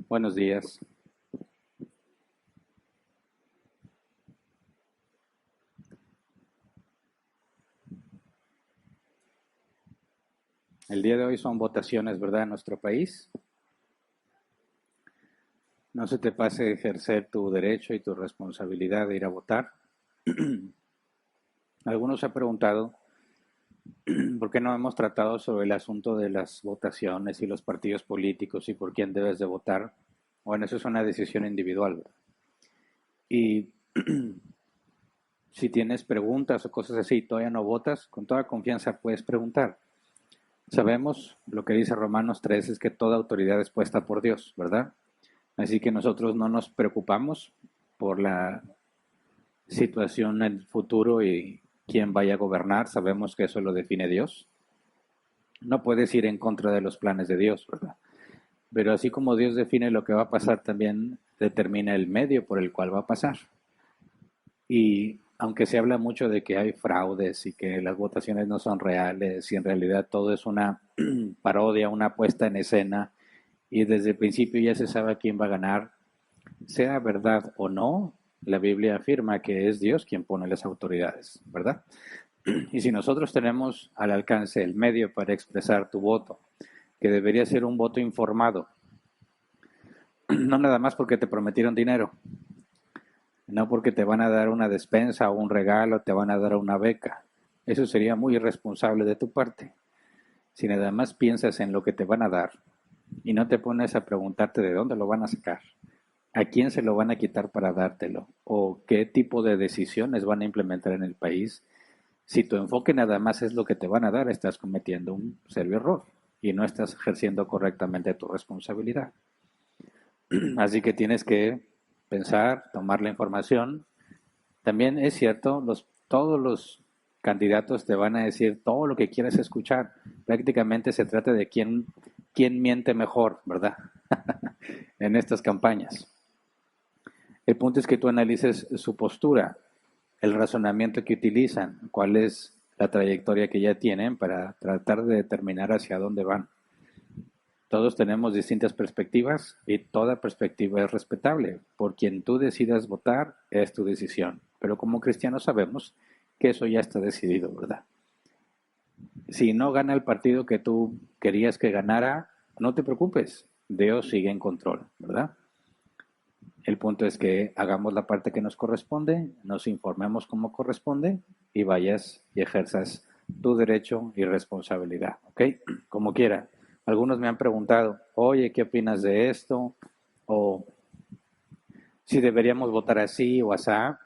Buenos días. El día de hoy son votaciones, ¿verdad? En nuestro país. No se te pase ejercer tu derecho y tu responsabilidad de ir a votar. Algunos se han preguntado por qué no hemos tratado sobre el asunto de las votaciones y los partidos políticos y por quién debes de votar. Bueno, eso es una decisión individual, ¿verdad? Y si tienes preguntas o cosas así y todavía no votas, con toda confianza puedes preguntar. Sabemos, lo que dice Romanos 3 es que toda autoridad es puesta por Dios, ¿verdad? Así que nosotros no nos preocupamos por la situación en el futuro y quién vaya a gobernar. Sabemos que eso lo define Dios. No puedes ir en contra de los planes de Dios, ¿verdad? Pero así como Dios define lo que va a pasar, también determina el medio por el cual va a pasar. Y aunque se habla mucho de que hay fraudes y que las votaciones no son reales y en realidad todo es una parodia, una puesta en escena y desde el principio ya se sabe quién va a ganar, sea verdad o no, la Biblia afirma que es Dios quien pone las autoridades, ¿verdad? Y si nosotros tenemos al alcance el medio para expresar tu voto, que debería ser un voto informado, no nada más porque te prometieron dinero, no porque te van a dar una despensa o un regalo, te van a dar una beca. Eso sería muy irresponsable de tu parte. Si nada más piensas en lo que te van a dar y no te pones a preguntarte de dónde lo van a sacar, a quién se lo van a quitar para dártelo o qué tipo de decisiones van a implementar en el país, si tu enfoque nada más es lo que te van a dar, estás cometiendo un serio error y no estás ejerciendo correctamente tu responsabilidad. Así que tienes que pensar, tomar la información. También es cierto, todos los candidatos te van a decir todo lo que quieres escuchar. Prácticamente se trata de quién miente mejor, ¿verdad? En estas campañas. El punto es que tú analices su postura, el razonamiento que utilizan, cuál es la trayectoria que ya tienen para tratar de determinar hacia dónde van. Todos tenemos distintas perspectivas y toda perspectiva es respetable. Por quien tú decidas votar es tu decisión. Pero como cristianos sabemos que eso ya está decidido, ¿verdad? Si no gana el partido que tú querías que ganara, no te preocupes. Dios sigue en control, ¿verdad? El punto es que hagamos la parte que nos corresponde, nos informemos como corresponde y vayas y ejerzas tu derecho y responsabilidad, ¿ok? Como quiera. Algunos me han preguntado, oye, ¿qué opinas de esto? O si deberíamos votar así o asá.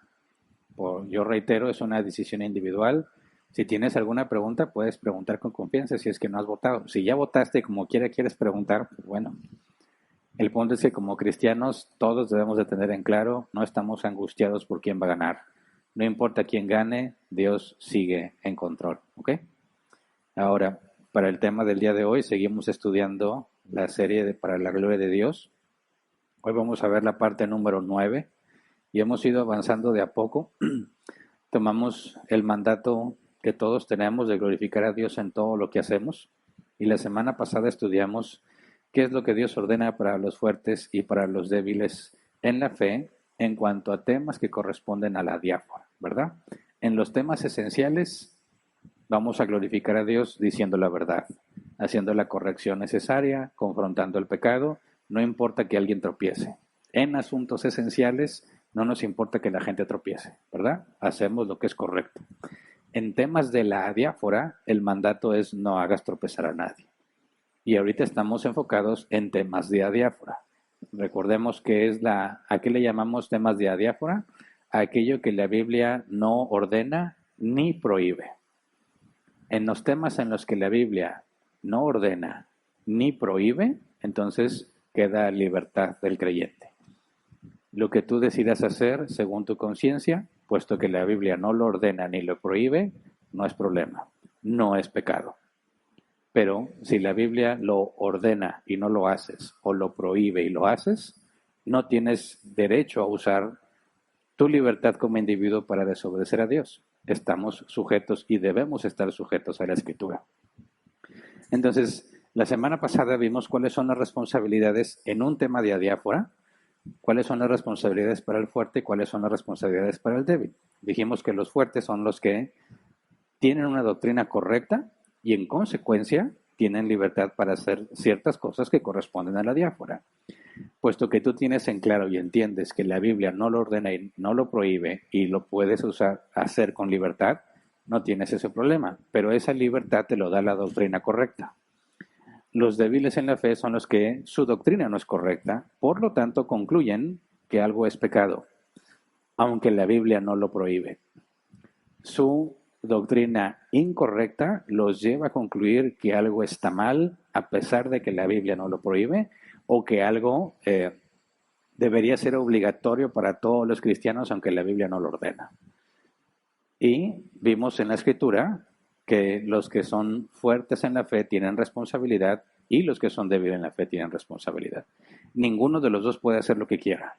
Yo reitero, es una decisión individual. Si tienes alguna pregunta, puedes preguntar con confianza si es que no has votado. Si ya votaste como quiera quieres preguntar, pues bueno, el punto es que como cristianos todos debemos de tener en claro, no estamos angustiados por quién va a ganar. No importa quién gane, Dios sigue en control. ¿Ok? Ahora, para el tema del día de hoy, seguimos estudiando la serie de Para la Gloria de Dios. Hoy vamos a ver la parte número 9 y hemos ido avanzando de a poco. Tomamos el mandato que todos tenemos de glorificar a Dios en todo lo que hacemos y la semana pasada estudiamos qué es lo que Dios ordena para los fuertes y para los débiles en la fe en cuanto a temas que corresponden a la diáfora, ¿verdad? En los temas esenciales vamos a glorificar a Dios diciendo la verdad, haciendo la corrección necesaria, confrontando el pecado, no importa que alguien tropiece. En asuntos esenciales no nos importa que la gente tropiece, ¿verdad? Hacemos lo que es correcto. En temas de la diáfora, el mandato es no hagas tropezar a nadie. Y ahorita estamos enfocados en temas de adiáfora. Recordemos que ¿a qué le llamamos temas de adiáfora? A aquello que la Biblia no ordena ni prohíbe. En los temas en los que la Biblia no ordena ni prohíbe, entonces queda libertad del creyente. Lo que tú decidas hacer según tu conciencia, puesto que la Biblia no lo ordena ni lo prohíbe, no es problema, no es pecado. Pero si la Biblia lo ordena y no lo haces, o lo prohíbe y lo haces, no tienes derecho a usar tu libertad como individuo para desobedecer a Dios. Estamos sujetos y debemos estar sujetos a la Escritura. Entonces, La semana pasada vimos cuáles son las responsabilidades en un tema de adiáfora, cuáles son las responsabilidades para el fuerte y cuáles son las responsabilidades para el débil. Dijimos que los fuertes son los que tienen una doctrina correcta y en consecuencia tienen libertad para hacer ciertas cosas que corresponden a la diáfora. Puesto que tú tienes en claro y entiendes que la Biblia no lo ordena y no lo prohíbe y lo puedes hacer con libertad, no tienes ese problema, pero esa libertad te lo da la doctrina correcta. Los débiles en la fe son los que su doctrina no es correcta, por lo tanto concluyen que algo es pecado, aunque la Biblia no lo prohíbe. Su doctrina incorrecta los lleva a concluir que algo está mal, a pesar de que la Biblia no lo prohíbe, o que algo debería ser obligatorio para todos los cristianos, aunque la Biblia no lo ordena. Y vimos en la Escritura que los que son fuertes en la fe tienen responsabilidad y los que son débiles en la fe tienen responsabilidad. Ninguno de los dos puede hacer lo que quiera.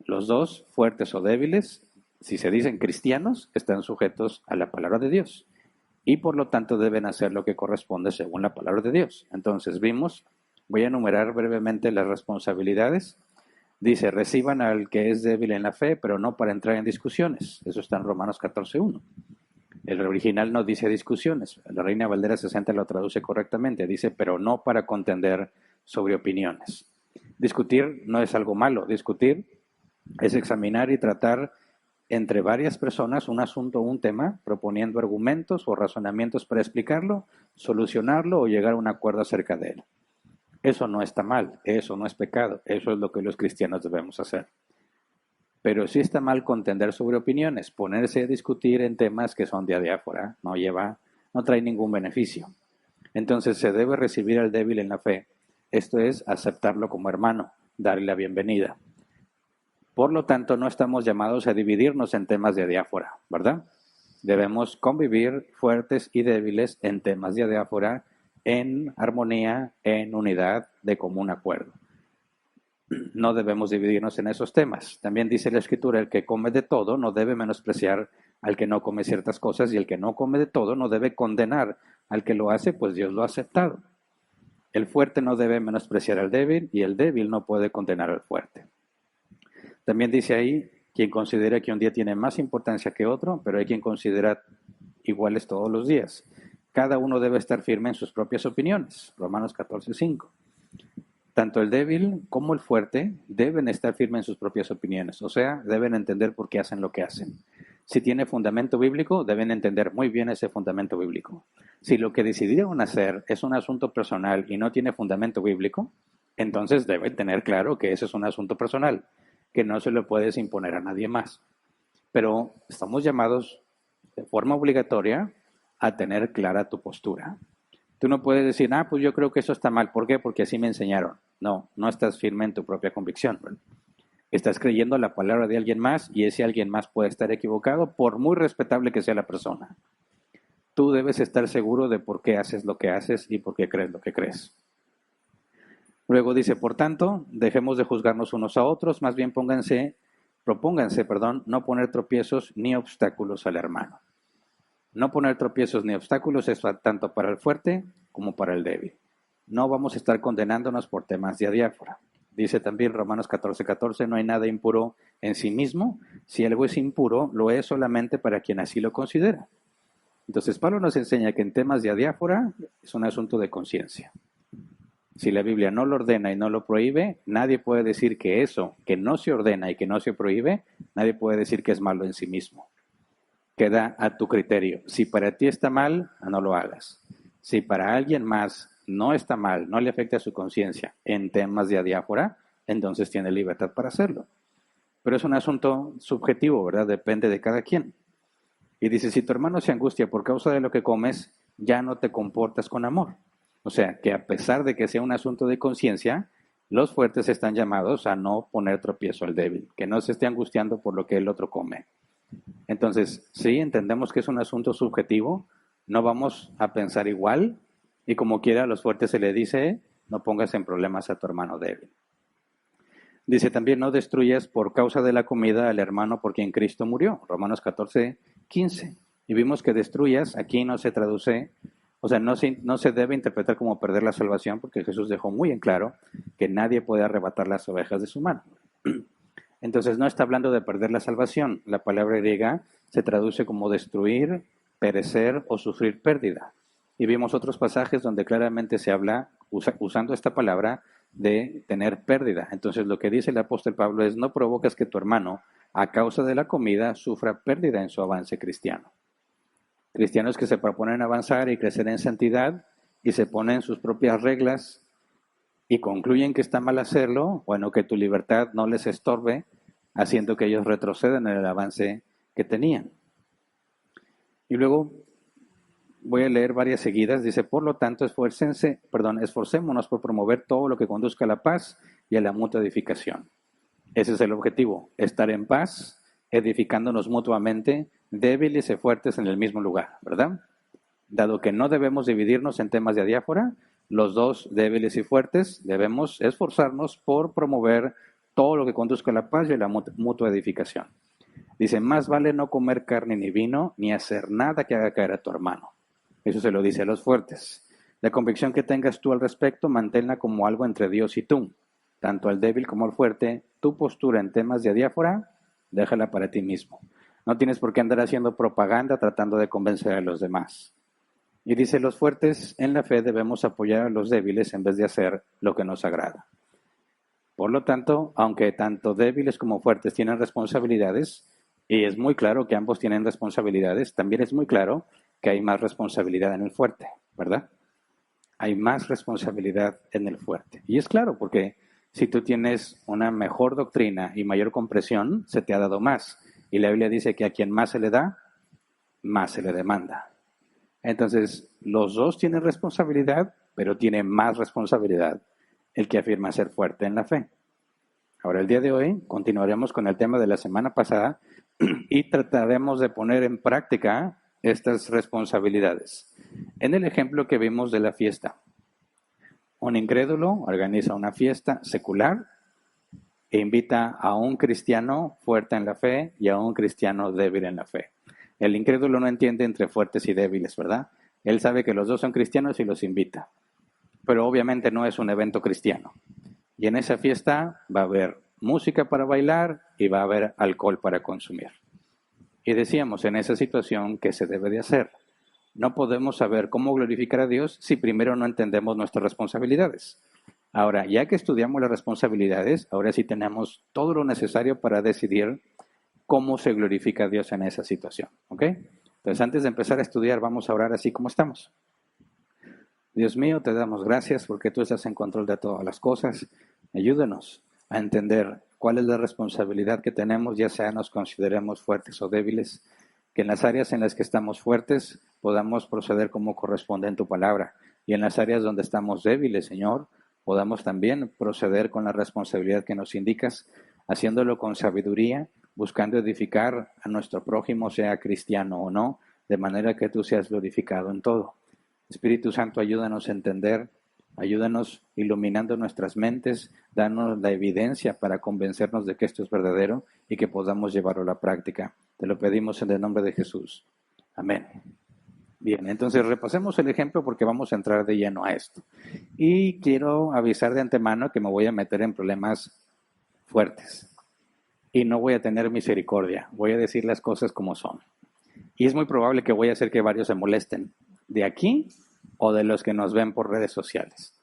Los dos, fuertes o débiles, si se dicen cristianos, están sujetos a la palabra de Dios y por lo tanto deben hacer lo que corresponde según la palabra de Dios. Entonces voy a enumerar brevemente las responsabilidades. Dice, reciban al que es débil en la fe, pero no para entrar en discusiones. Eso está en Romanos 14:1. El original no dice discusiones. La Reina Valera 60 lo traduce correctamente. Dice, pero no para contender sobre opiniones. Discutir no es algo malo. Discutir es examinar y tratar entre varias personas un asunto o un tema, proponiendo argumentos o razonamientos para explicarlo, solucionarlo o llegar a un acuerdo acerca de él. Eso no está mal, eso no es pecado, eso es lo que los cristianos debemos hacer. Pero sí está mal contender sobre opiniones, ponerse a discutir en temas que son de adiáfora, no trae ningún beneficio. Entonces se debe recibir al débil en la fe, esto es aceptarlo como hermano, darle la bienvenida. Por lo tanto, no estamos llamados a dividirnos en temas de adiáfora, ¿verdad? Debemos convivir fuertes y débiles en temas de adiáfora, en armonía, en unidad, de común acuerdo. No debemos dividirnos en esos temas. También dice la Escritura, el que come de todo no debe menospreciar al que no come ciertas cosas y el que no come de todo no debe condenar al que lo hace, pues Dios lo ha aceptado. El fuerte no debe menospreciar al débil y el débil no puede condenar al fuerte. También dice ahí, quien considera que un día tiene más importancia que otro, pero hay quien considera iguales todos los días. Cada uno debe estar firme en sus propias opiniones. Romanos 14:5. Tanto el débil como el fuerte deben estar firmes en sus propias opiniones, o sea, deben entender por qué hacen lo que hacen. Si tiene fundamento bíblico, deben entender muy bien ese fundamento bíblico. Si lo que decidieron hacer es un asunto personal y no tiene fundamento bíblico, entonces deben tener claro que ese es un asunto personal, que no se lo puedes imponer a nadie más. Pero estamos llamados de forma obligatoria a tener clara tu postura. Tú no puedes decir, pues yo creo que eso está mal. ¿Por qué? Porque así me enseñaron. No, no estás firme en tu propia convicción. ¿Verdad? Estás creyendo la palabra de alguien más y ese alguien más puede estar equivocado por muy respetable que sea la persona. Tú debes estar seguro de por qué haces lo que haces y por qué crees lo que crees. Luego dice, por tanto, dejemos de juzgarnos unos a otros, más bien propónganse, no poner tropiezos ni obstáculos al hermano. No poner tropiezos ni obstáculos es tanto para el fuerte como para el débil. No vamos a estar condenándonos por temas de adiáfora. Dice también Romanos 14:14, no hay nada impuro en sí mismo. Si algo es impuro, lo es solamente para quien así lo considera. Entonces, Pablo nos enseña que en temas de adiáfora es un asunto de conciencia. Si la Biblia no lo ordena y no lo prohíbe, nadie puede decir que eso, que no se ordena y que no se prohíbe, nadie puede decir que es malo en sí mismo. Queda a tu criterio. Si para ti está mal, no lo hagas. Si para alguien más no está mal, no le afecta a su conciencia en temas de adiáfora, entonces tiene libertad para hacerlo. Pero es un asunto subjetivo, ¿verdad? Depende de cada quien. Y dice, si tu hermano se angustia por causa de lo que comes, ya no te comportas con amor. O sea, que a pesar de que sea un asunto de conciencia, los fuertes están llamados a no poner tropiezo al débil, que no se esté angustiando por lo que el otro come. Entonces, sí, entendemos que es un asunto subjetivo, no vamos a pensar igual, y como quiera a los fuertes se le dice, no pongas en problemas a tu hermano débil. Dice también, no destruyas por causa de la comida al hermano por quien Cristo murió, Romanos 14:15. Y vimos que destruyas, aquí no se traduce O sea, no se debe interpretar como perder la salvación, porque Jesús dejó muy en claro que nadie puede arrebatar las ovejas de su mano. Entonces no está hablando de perder la salvación. La palabra griega se traduce como destruir, perecer o sufrir pérdida. Y vimos otros pasajes donde claramente se habla, usando esta palabra, de tener pérdida. Entonces lo que dice el apóstol Pablo es: no provocas que tu hermano, a causa de la comida, sufra pérdida en su avance cristiano. Cristianos que se proponen avanzar y crecer en santidad y se ponen sus propias reglas y concluyen que está mal hacerlo, bueno, que tu libertad no les estorbe, haciendo que ellos retrocedan en el avance que tenían. Y luego voy a leer varias seguidas. Dice: por lo tanto, esforcémonos por promover todo lo que conduzca a la paz y a la mutua edificación. Ese es el objetivo: estar en paz, edificándonos mutuamente, débiles y fuertes en el mismo lugar, ¿verdad? Dado que no debemos dividirnos en temas de adiáfora, los dos, débiles y fuertes, debemos esforzarnos por promover todo lo que conduzca a la paz y a la mutua edificación. Dice: más vale no comer carne ni vino, ni hacer nada que haga caer a tu hermano. Eso se lo dice a los fuertes. La convicción que tengas tú al respecto, manténla como algo entre Dios y tú. Tanto al débil como al fuerte, tu postura en temas de adiáfora, déjala para ti mismo. No tienes por qué andar haciendo propaganda tratando de convencer a los demás. Y dice: los fuertes en la fe debemos apoyar a los débiles en vez de hacer lo que nos agrada. Por lo tanto, aunque tanto débiles como fuertes tienen responsabilidades, y es muy claro que ambos tienen responsabilidades, también es muy claro que hay más responsabilidad en el fuerte, ¿verdad? Hay más responsabilidad en el fuerte. Y es claro, porque si tú tienes una mejor doctrina y mayor comprensión, se te ha dado más. Y la Biblia dice que a quien más se le da, más se le demanda. Entonces, los dos tienen responsabilidad, pero tiene más responsabilidad el que afirma ser fuerte en la fe. Ahora, el día de hoy continuaremos con el tema de la semana pasada y trataremos de poner en práctica estas responsabilidades. En el ejemplo que vimos de la fiesta, un incrédulo organiza una fiesta secular e invita a un cristiano fuerte en la fe y a un cristiano débil en la fe. El incrédulo no entiende entre fuertes y débiles, ¿verdad? Él sabe que los dos son cristianos y los invita, pero obviamente no es un evento cristiano. Y en esa fiesta va a haber música para bailar y va a haber alcohol para consumir. Y decíamos en esa situación, ¿qué se debe de hacer? No podemos saber cómo glorificar a Dios si primero no entendemos nuestras responsabilidades. Ahora, ya que estudiamos las responsabilidades, ahora sí tenemos todo lo necesario para decidir cómo se glorifica a Dios en esa situación. ¿Ok? Entonces, antes de empezar a estudiar, vamos a orar así como estamos. Dios mío, te damos gracias porque tú estás en control de todas las cosas. Ayúdanos a entender cuál es la responsabilidad que tenemos, ya sea nos consideremos fuertes o débiles, que en las áreas en las que estamos fuertes podamos proceder como corresponde en tu palabra, y en las áreas donde estamos débiles, Señor, podamos también proceder con la responsabilidad que nos indicas, haciéndolo con sabiduría, buscando edificar a nuestro prójimo, sea cristiano o no, de manera que tú seas glorificado en todo. Espíritu Santo, ayúdanos a entender, ayúdanos iluminando nuestras mentes, danos la evidencia para convencernos de que esto es verdadero y que podamos llevarlo a la práctica. Te lo pedimos en el nombre de Jesús. Amén. Bien, entonces repasemos el ejemplo porque vamos a entrar de lleno a esto. Y quiero avisar de antemano que me voy a meter en problemas fuertes y no voy a tener misericordia. Voy a decir las cosas como son. Y es muy probable que voy a hacer que varios se molesten, de aquí o de los que nos ven por redes sociales.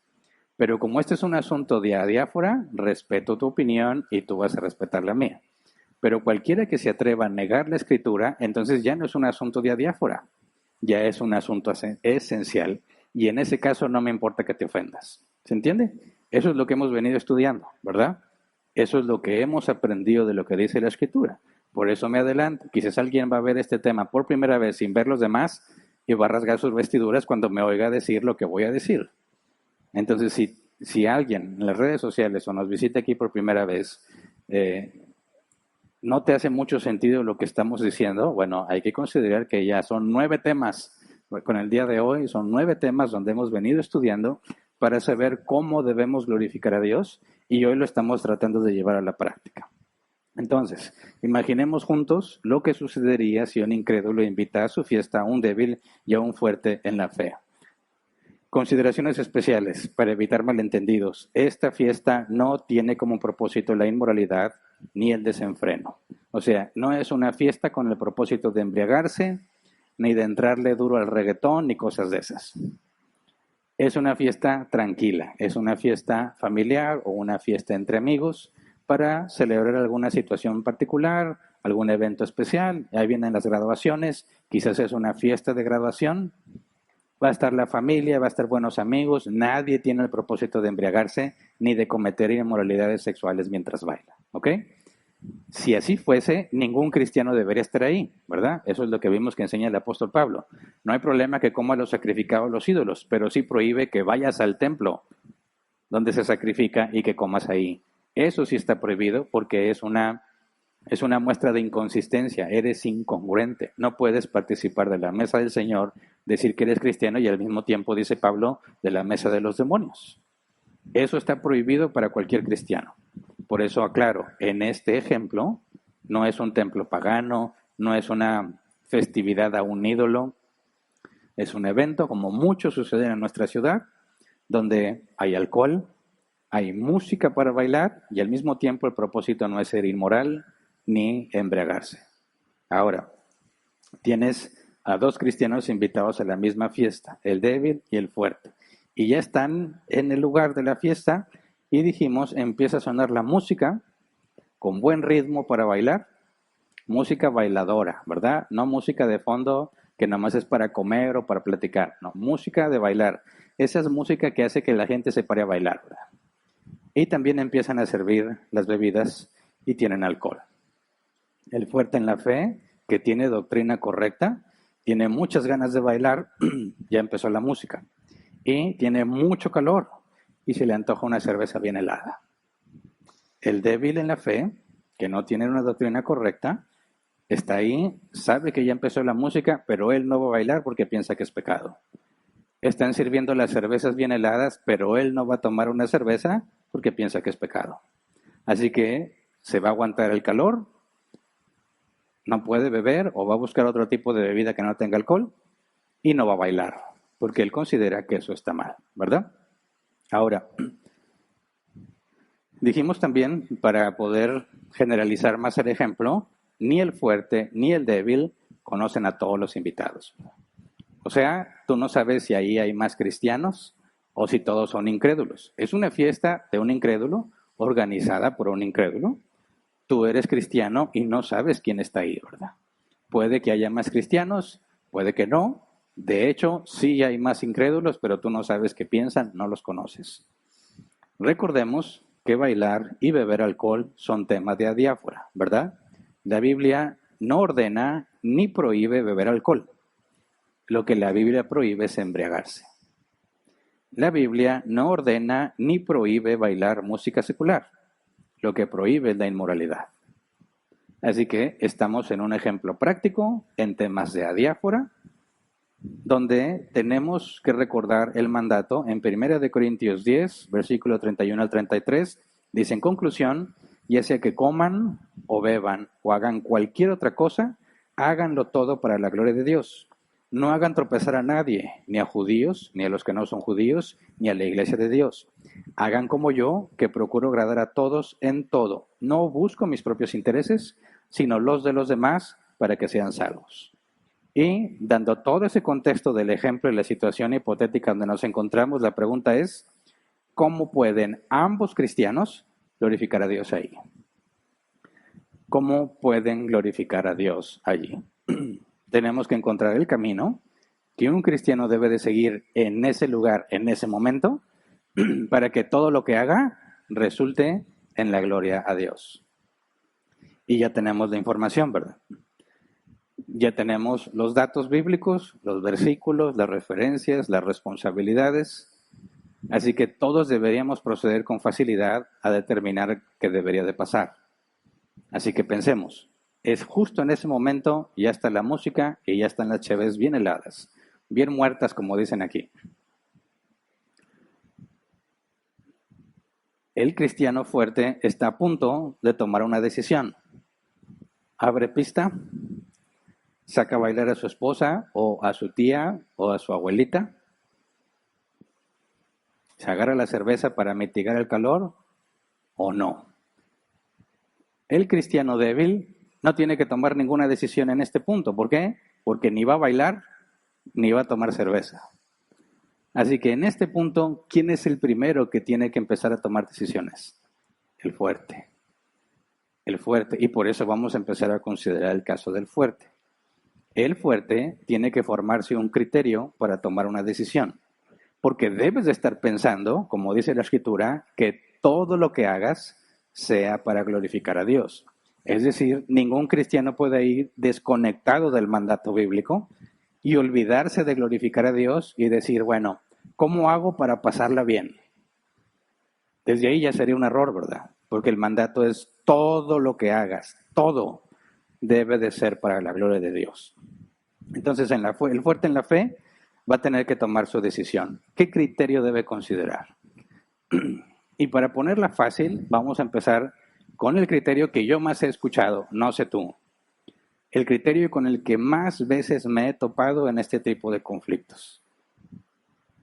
Pero como este es un asunto de adiáfora, respeto tu opinión y tú vas a respetar la mía. Pero cualquiera que se atreva a negar la escritura, entonces ya no es un asunto de adiáfora, ya es un asunto esencial. Y en ese caso no me importa que te ofendas. ¿Se entiende? Eso es lo que hemos venido estudiando, ¿verdad? Eso es lo que hemos aprendido de lo que dice la escritura. Por eso me adelanto. Quizás alguien va a ver este tema por primera vez sin ver los demás y va a rasgar sus vestiduras cuando me oiga decir lo que voy a decir. Entonces, si alguien en las redes sociales o nos visita aquí por primera vez, no te hace mucho sentido lo que estamos diciendo, bueno, hay que considerar que ya son 9 temas, con el día de hoy son 9 temas donde hemos venido estudiando para saber cómo debemos glorificar a Dios y hoy lo estamos tratando de llevar a la práctica. Entonces, imaginemos juntos lo que sucedería si un incrédulo invita a su fiesta a un débil y a un fuerte en la fe. Consideraciones especiales para evitar malentendidos. Esta fiesta no tiene como propósito la inmoralidad ni el desenfreno. O sea, no es una fiesta con el propósito de embriagarse, ni de entrarle duro al reggaetón, ni cosas de esas. Es una fiesta tranquila, es una fiesta familiar o una fiesta entre amigos para celebrar alguna situación particular, algún evento especial. Ahí vienen las graduaciones, quizás es una fiesta de graduación. Va a estar la familia, va a estar buenos amigos, nadie tiene el propósito de embriagarse ni de cometer inmoralidades sexuales mientras baila, ¿ok? Si así fuese, ningún cristiano debería estar ahí, ¿verdad? Eso es lo que vimos que enseña el apóstol Pablo. No hay problema que comas los sacrificados los ídolos, pero sí prohíbe que vayas al templo donde se sacrifica y que comas ahí. Eso sí está prohibido porque es una muestra de inconsistencia, eres incongruente, no puedes participar de la mesa del Señor, decir que eres cristiano y al mismo tiempo, dice Pablo, de la mesa de los demonios. Eso está prohibido para cualquier cristiano. Por eso aclaro, en este ejemplo no es un templo pagano, no es una festividad a un ídolo, es un evento como muchos suceden en nuestra ciudad, donde hay alcohol, hay música para bailar y al mismo tiempo el propósito no es ser inmoral ni embriagarse. Ahora, tienes a dos cristianos invitados a la misma fiesta, el débil y el fuerte. Y ya están en el lugar de la fiesta y dijimos, empieza a sonar la música con buen ritmo para bailar, música bailadora, ¿verdad? No música de fondo que nomás es para comer o para platicar, no, música de bailar. Esa es música que hace que la gente se pare a bailar, ¿verdad? Y también empiezan a servir las bebidas y tienen alcohol. El fuerte en la fe, que tiene doctrina correcta, tiene muchas ganas de bailar, ya empezó la música, y tiene mucho calor, y se le antoja una cerveza bien helada. El débil en la fe, que no tiene una doctrina correcta, está ahí, sabe que ya empezó la música, pero él no va a bailar porque piensa que es pecado. Están sirviendo las cervezas bien heladas, pero él no va a tomar una cerveza porque piensa que es pecado. Así que se va a aguantar el calor, no puede beber o va a buscar otro tipo de bebida que no tenga alcohol y no va a bailar, porque él considera que eso está mal, ¿verdad? Ahora, dijimos también, para poder generalizar más el ejemplo, ni el fuerte ni el débil conocen a todos los invitados. O sea, tú no sabes si ahí hay más cristianos o si todos son incrédulos. Es una fiesta de un incrédulo, organizada por un incrédulo. Tú eres cristiano y no sabes quién está ahí, ¿verdad? Puede que haya más cristianos, puede que no. De hecho, sí hay más incrédulos, pero tú no sabes qué piensan, no los conoces. Recordemos que bailar y beber alcohol son temas de adiáfora, ¿verdad? La Biblia no ordena ni prohíbe beber alcohol. Lo que la Biblia prohíbe es embriagarse. La Biblia no ordena ni prohíbe bailar música secular. Lo que prohíbe es la inmoralidad. Así que estamos en un ejemplo práctico en temas de adiáfora, donde tenemos que recordar el mandato en 1 Corintios 10, versículo 31 al 33, dice en conclusión, ya sea que coman o beban o hagan cualquier otra cosa, háganlo todo para la gloria de Dios. No hagan tropezar a nadie, ni a judíos, ni a los que no son judíos, ni a la iglesia de Dios. Hagan como yo, que procuro agradar a todos en todo. No busco mis propios intereses, sino los de los demás para que sean salvos. Y dando todo ese contexto del ejemplo y la situación hipotética donde nos encontramos, la pregunta es, ¿cómo pueden ambos cristianos glorificar a Dios ahí? ¿Cómo pueden glorificar a Dios allí? Tenemos que encontrar el camino que un cristiano debe de seguir en ese lugar, en ese momento, para que todo lo que haga resulte en la gloria a Dios. Y ya tenemos la información, ¿verdad? Ya tenemos los datos bíblicos, los versículos, las referencias, las responsabilidades. Así que todos deberíamos proceder con facilidad a determinar qué debería de pasar. Así que pensemos, es justo en ese momento, ya está la música y ya están las cheves bien heladas, bien muertas como dicen aquí. El cristiano fuerte está a punto de tomar una decisión. Abre pista, saca a bailar a su esposa o a su tía o a su abuelita, ¿Se agarra la cerveza para mitigar el calor o no? El cristiano débil no tiene que tomar ninguna decisión en este punto. ¿Por qué? Porque ni va a bailar ni va a tomar cerveza. Así que en este punto, ¿quién es el primero que tiene que empezar a tomar decisiones? El fuerte. El fuerte. Y por eso vamos a empezar a considerar el caso del fuerte. El fuerte tiene que formarse un criterio para tomar una decisión. Porque debes de estar pensando, como dice la Escritura, que todo lo que hagas sea para glorificar a Dios. Es decir, ningún cristiano puede ir desconectado del mandato bíblico y olvidarse de glorificar a Dios y decir, bueno, ¿cómo hago para pasarla bien? Desde ahí ya sería un error, ¿verdad? Porque el mandato es todo lo que hagas, todo debe de ser para la gloria de Dios. Entonces, el fuerte en la fe va a tener que tomar su decisión. ¿Qué criterio debe considerar? Y para ponerla fácil, vamos a empezar con el criterio que yo más he escuchado, no sé tú. El criterio con el que más veces me he topado en este tipo de conflictos.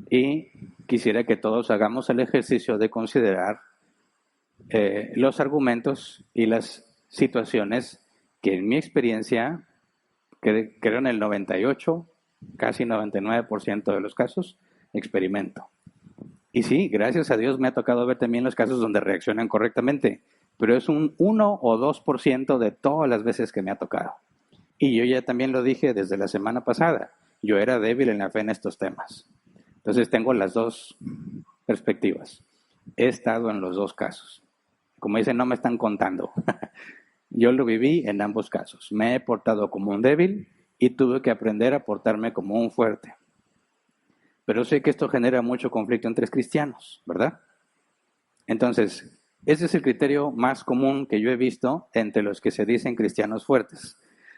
Y quisiera que todos hagamos el ejercicio de considerar los argumentos y las situaciones que en mi experiencia, creo en el 98, casi 99% de los casos, experimento. Y sí, gracias a Dios me ha tocado ver también los casos donde reaccionan correctamente, pero es un 1 o 2% de todas las veces que me ha tocado. Y yo ya también lo dije desde la semana pasada, yo era débil en la fe en estos temas. Entonces tengo las dos perspectivas. He estado en los dos casos. Como dicen, no me están contando. Yo lo viví en ambos casos. Me he portado como un débil y tuve que aprender a portarme como un fuerte. Pero sé que esto genera mucho conflicto entre cristianos, ¿verdad? Entonces, ese es el criterio más común que yo he visto entre los que se dicen cristianos fuertes.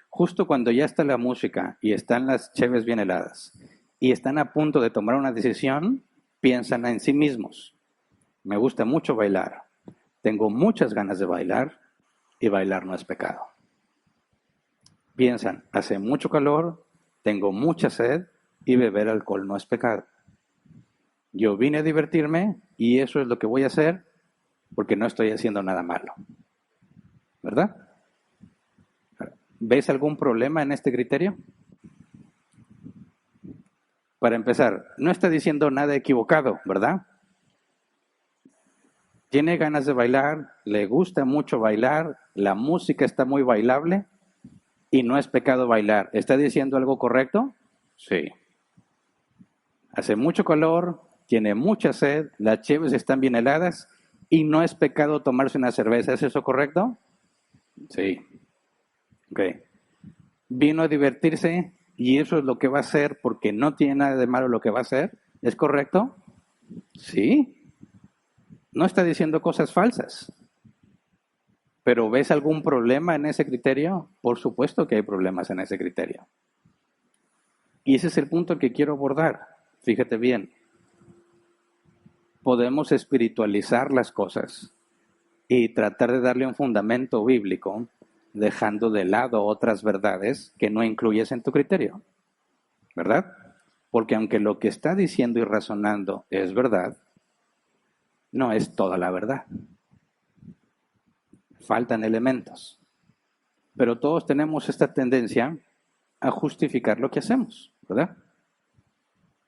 Justo cuando ya está la música y están las cheves bien heladas y están a punto de tomar una decisión, piensan en sí mismos. Me gusta mucho bailar. Tengo muchas ganas de bailar y bailar no es pecado. Piensan, hace mucho calor, tengo mucha sed y beber alcohol no es pecado. Yo vine a divertirme y eso es lo que voy a hacer porque no estoy haciendo nada malo. ¿Verdad? ¿Ves algún problema en este criterio? Para empezar, no está diciendo nada equivocado, ¿verdad? Tiene ganas de bailar, le gusta mucho bailar, la música está muy bailable y no es pecado bailar. ¿Está diciendo algo correcto? Sí. Hace mucho calor, tiene mucha sed, las cheves están bien heladas y no es pecado tomarse una cerveza. ¿Es eso correcto? Sí. Ok. Vino a divertirse y eso es lo que va a hacer porque no tiene nada de malo lo que va a hacer. ¿Es correcto? Sí. No está diciendo cosas falsas. ¿Pero ves algún problema en ese criterio? Por supuesto que hay problemas en ese criterio. Y ese es el punto que quiero abordar. Fíjate bien. Podemos espiritualizar las cosas y tratar de darle un fundamento bíblico, dejando de lado otras verdades que no incluyes en tu criterio. ¿Verdad? Porque aunque lo que está diciendo y razonando es verdad, no es toda la verdad. Faltan elementos. Pero todos tenemos esta tendencia a justificar lo que hacemos, ¿verdad?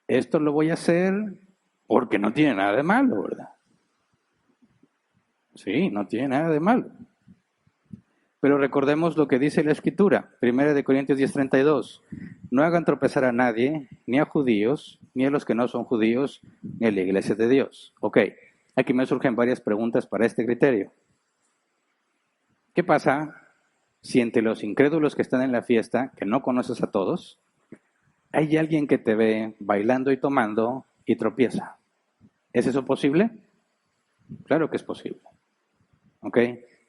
Esto lo voy a hacer porque no tiene nada de malo, ¿verdad? Sí, no tiene nada de malo. Pero recordemos lo que dice la Escritura, 1 Corintios 10:32. No hagan tropezar a nadie, ni a judíos, ni a los que no son judíos, ni a la iglesia de Dios. Ok, aquí me surgen varias preguntas para este criterio. ¿Qué pasa si entre los incrédulos que están en la fiesta, que no conoces a todos, hay alguien que te ve bailando y tomando y tropieza? ¿Es eso posible? Claro que es posible. ¿Ok?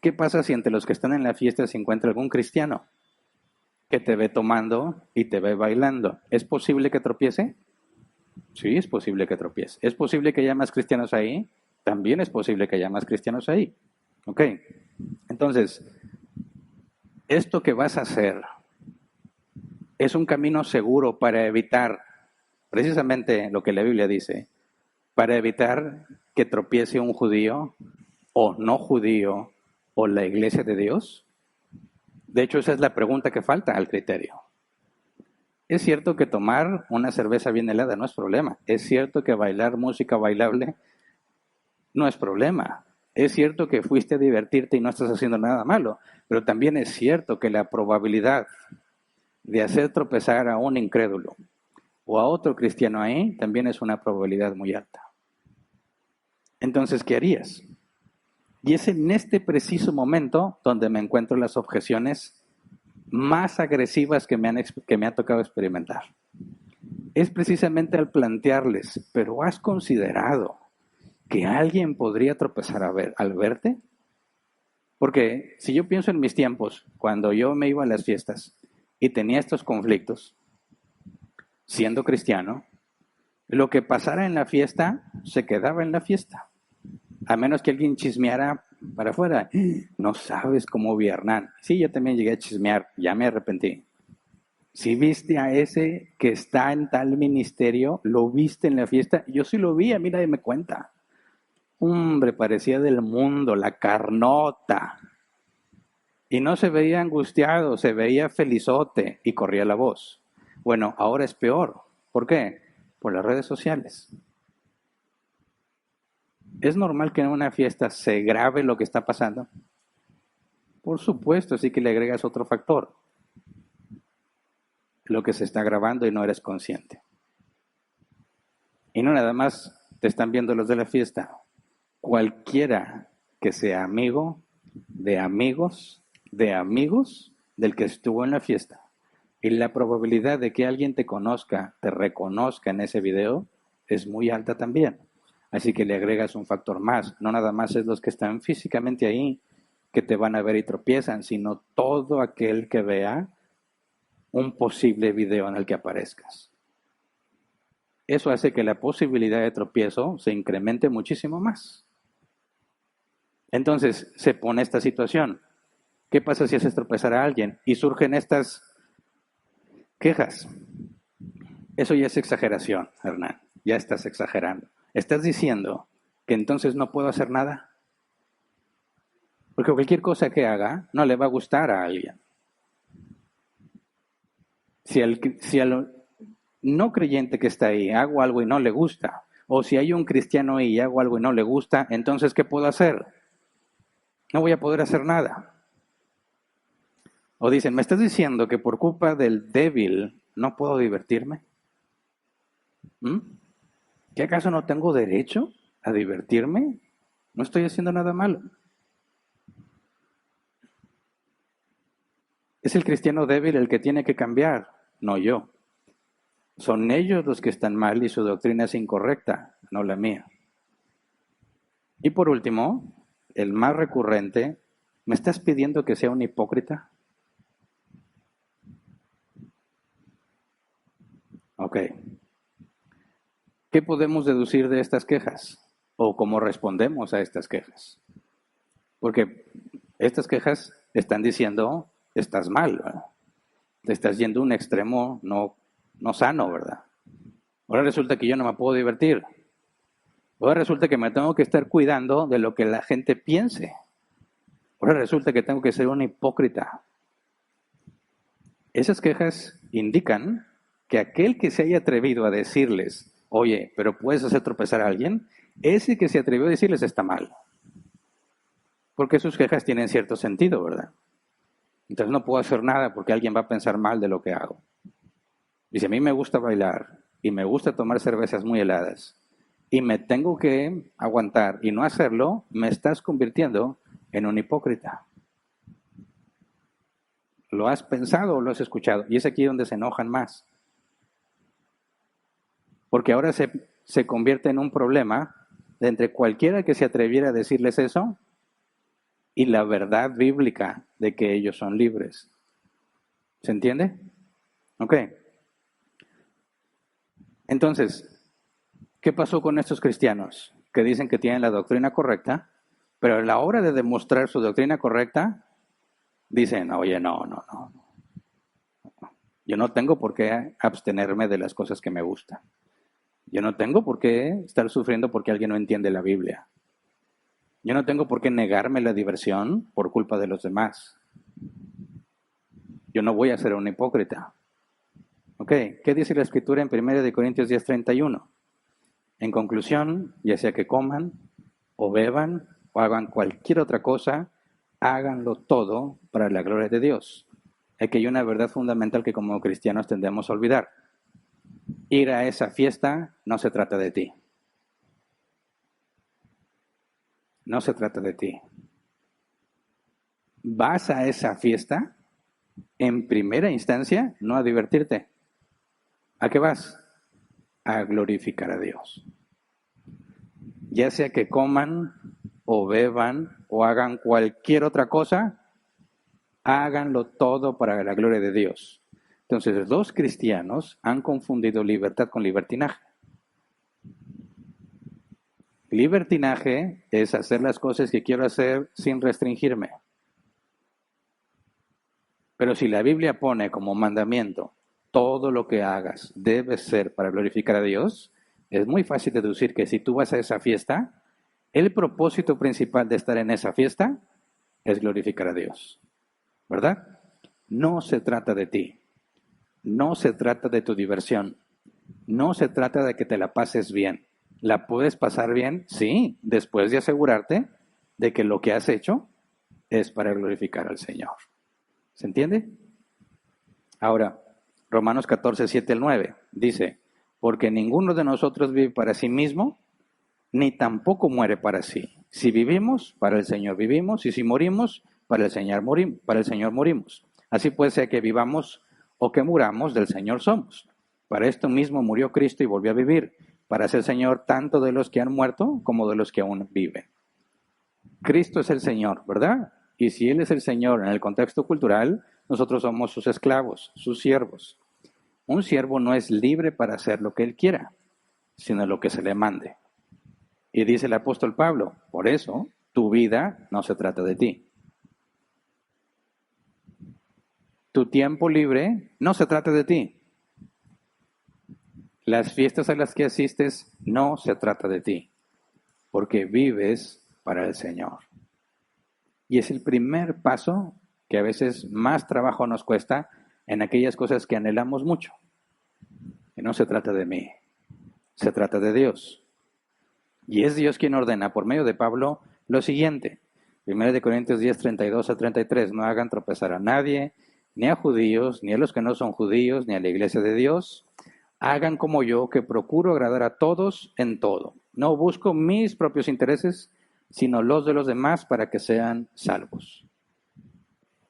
¿Qué pasa si entre los que están en la fiesta se encuentra algún cristiano que te ve tomando y te ve bailando? ¿Es posible que tropiece? Sí, es posible que tropiece. ¿Es posible que haya más cristianos ahí? También es posible que haya más cristianos ahí. ¿Ok? Entonces, esto que vas a hacer es un camino seguro para evitar precisamente lo que la Biblia dice, para evitar que tropiece un judío o no judío o la iglesia de Dios? De hecho, esa es la pregunta que falta al criterio. Es cierto que tomar una cerveza bien helada no es problema. Es cierto que bailar música bailable no es problema. Es cierto que fuiste a divertirte y no estás haciendo nada malo. Pero también es cierto que la probabilidad de hacer tropezar a un incrédulo o a otro cristiano ahí también es una probabilidad muy alta. Entonces, ¿qué harías? Y es en este preciso momento donde me encuentro las objeciones más agresivas que me ha tocado experimentar. Es precisamente al plantearles, ¿pero has considerado que alguien podría tropezar al verte? Porque si yo pienso en mis tiempos, cuando yo me iba a las fiestas y tenía estos conflictos, siendo cristiano, lo que pasara en la fiesta se quedaba en la fiesta. A menos que alguien chismeara para afuera. No sabes cómo vi a Hernán. Sí, yo también llegué a chismear, ya me arrepentí. Si viste a ese que está en tal ministerio, lo viste en la fiesta, yo sí lo vi, a mí nadie me cuenta. Hombre, parecía del mundo, la carnota. Y no se veía angustiado, se veía felizote y corría la voz. Bueno, ahora es peor. ¿Por qué? Por las redes sociales. ¿Es normal que en una fiesta se grabe lo que está pasando? Por supuesto, sí que le agregas otro factor. Lo que se está grabando y no eres consciente. Y no nada más te están viendo los de la fiesta. Cualquiera que sea amigo de amigos del que estuvo en la fiesta. Y la probabilidad de que alguien te conozca, te reconozca en ese video, es muy alta también. Así que le agregas un factor más. No nada más es los que están físicamente ahí que te van a ver y tropiezan, sino todo aquel que vea un posible video en el que aparezcas. Eso hace que la posibilidad de tropiezo se incremente muchísimo más. Entonces se pone esta situación. ¿Qué pasa si haces tropezar a alguien? Y surgen estas quejas. Eso ya es exageración, Hernán. Ya estás exagerando. ¿Estás diciendo que entonces no puedo hacer nada? Porque cualquier cosa que haga no le va a gustar a alguien. Si al no creyente que está ahí hago algo y no le gusta, o si hay un cristiano ahí y hago algo y no le gusta, entonces ¿qué puedo hacer? No voy a poder hacer nada. O dicen, ¿me estás diciendo que por culpa del débil no puedo divertirme? ¿Mm? ¿Que acaso no tengo derecho a divertirme? No estoy haciendo nada malo. Es el cristiano débil el que tiene que cambiar, no yo. Son ellos los que están mal y su doctrina es incorrecta, no la mía. Y por último, el más recurrente, ¿me estás pidiendo que sea un hipócrita? Ok. ¿Qué podemos deducir de estas quejas? ¿O cómo respondemos a estas quejas? Porque estas quejas están diciendo, estás mal, ¿verdad? Te estás yendo a un extremo no sano, ¿verdad? Ahora resulta que yo no me puedo divertir. Ahora resulta que me tengo que estar cuidando de lo que la gente piense. Ahora resulta que tengo que ser un hipócrita. Esas quejas indican que aquel que se haya atrevido a decirles, oye, pero puedes hacer tropezar a alguien, ese que se atrevió a decirles está mal. Porque sus quejas tienen cierto sentido, ¿verdad? Entonces no puedo hacer nada porque alguien va a pensar mal de lo que hago. Y si a mí me gusta bailar y me gusta tomar cervezas muy heladas y me tengo que aguantar y no hacerlo, me estás convirtiendo en un hipócrita. ¿Lo has pensado o lo has escuchado? Y es aquí donde se enojan más. Porque ahora se convierte en un problema de entre cualquiera que se atreviera a decirles eso y la verdad bíblica de que ellos son libres. ¿Se entiende? Ok. Entonces, ¿qué pasó con estos cristianos que dicen que tienen la doctrina correcta, pero a la hora de demostrar su doctrina correcta, dicen, oye, no. Yo no tengo por qué abstenerme de las cosas que me gustan. Yo no tengo por qué estar sufriendo porque alguien no entiende la Biblia. Yo no tengo por qué negarme la diversión por culpa de los demás. Yo no voy a ser un hipócrita. ¿Ok? ¿Qué dice la Escritura en 1 Corintios 10:31? En conclusión, ya sea que coman o beban o hagan cualquier otra cosa, háganlo todo para la gloria de Dios. Aquí hay una verdad fundamental que como cristianos tendemos a olvidar. Ir a esa fiesta no se trata de ti. No se trata de ti. Vas a esa fiesta, en primera instancia, no a divertirte. ¿A qué vas? A glorificar a Dios. Ya sea que coman o beban o hagan cualquier otra cosa, háganlo todo para la gloria de Dios. Entonces, los cristianos han confundido libertad con libertinaje. Libertinaje es hacer las cosas que quiero hacer sin restringirme. Pero si la Biblia pone como mandamiento, todo lo que hagas debe ser para glorificar a Dios, es muy fácil deducir que si tú vas a esa fiesta, el propósito principal de estar en esa fiesta es glorificar a Dios. ¿Verdad? No se trata de ti. No se trata de tu diversión. No se trata de que te la pases bien. ¿La puedes pasar bien? Sí, después de asegurarte de que lo que has hecho es para glorificar al Señor. ¿Se entiende? Ahora, Romanos 14:7-9 dice, porque ninguno de nosotros vive para sí mismo, ni tampoco muere para sí. Si vivimos, para el Señor vivimos, y si morimos, para el Señor morimos. Así puede ser que vivamos o que muramos, del Señor somos. Para esto mismo murió Cristo y volvió a vivir, para ser Señor tanto de los que han muerto como de los que aún viven. Cristo es el Señor, ¿verdad? Y si Él es el Señor en el contexto cultural, nosotros somos sus esclavos, sus siervos. Un siervo no es libre para hacer lo que él quiera, sino lo que se le mande. Y dice el apóstol Pablo, por eso tu vida no se trata de ti. Tu tiempo libre no se trata de ti. Las fiestas a las que asistes no se trata de ti, porque vives para el Señor. Y es el primer paso que a veces más trabajo nos cuesta en aquellas cosas que anhelamos mucho. Y no se trata de mí, se trata de Dios. Y es Dios quien ordena por medio de Pablo lo siguiente. 1 Corintios 10:32-33, no hagan tropezar a nadie, ni a judíos, ni a los que no son judíos, ni a la iglesia de Dios. Hagan como yo, que procuro agradar a todos en todo. No busco mis propios intereses, sino los de los demás para que sean salvos.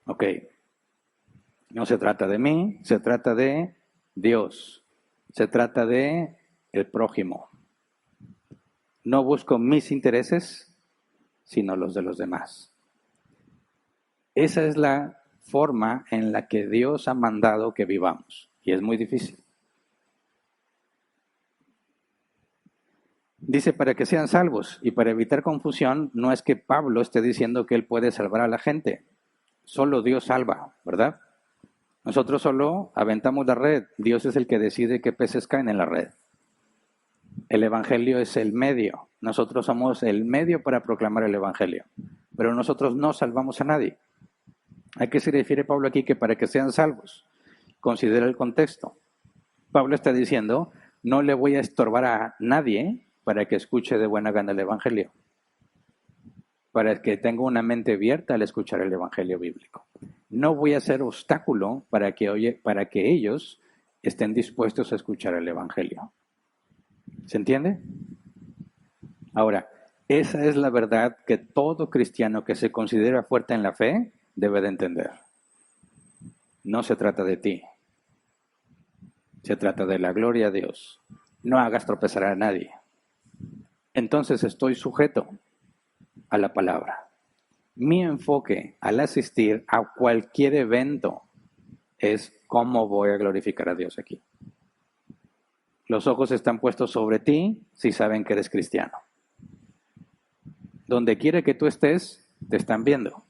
Ok, no se trata de mí, se trata de Dios. Se trata de el prójimo. No busco mis intereses, sino los de los demás. Esa es la forma en la que Dios ha mandado que vivamos. Y es muy difícil. Dice para que sean salvos. Y para evitar confusión, no es que Pablo esté diciendo que él puede salvar a la gente. Solo Dios salva, ¿verdad? Nosotros solo aventamos la red. Dios es el que decide qué peces caen en la red. El Evangelio es el medio. Nosotros somos el medio para proclamar el Evangelio. Pero nosotros no salvamos a nadie. ¿A qué se refiere Pablo aquí? Que para que sean salvos. Considera el contexto. Pablo está diciendo, no le voy a estorbar a nadie para que escuche de buena gana el Evangelio. Para que tenga una mente abierta al escuchar el Evangelio bíblico. No voy a ser obstáculo para que ellos estén dispuestos a escuchar el Evangelio. ¿Se entiende? Ahora, esa es la verdad que todo cristiano que se considera fuerte en la fe debe de entender. No se trata de ti. Se trata de la gloria a Dios. No hagas tropezar a nadie. Entonces estoy sujeto a la palabra. Mi enfoque al asistir a cualquier evento es cómo voy a glorificar a Dios aquí. Los ojos están puestos sobre ti si saben que eres cristiano. Donde quiera que tú estés, te están viendo.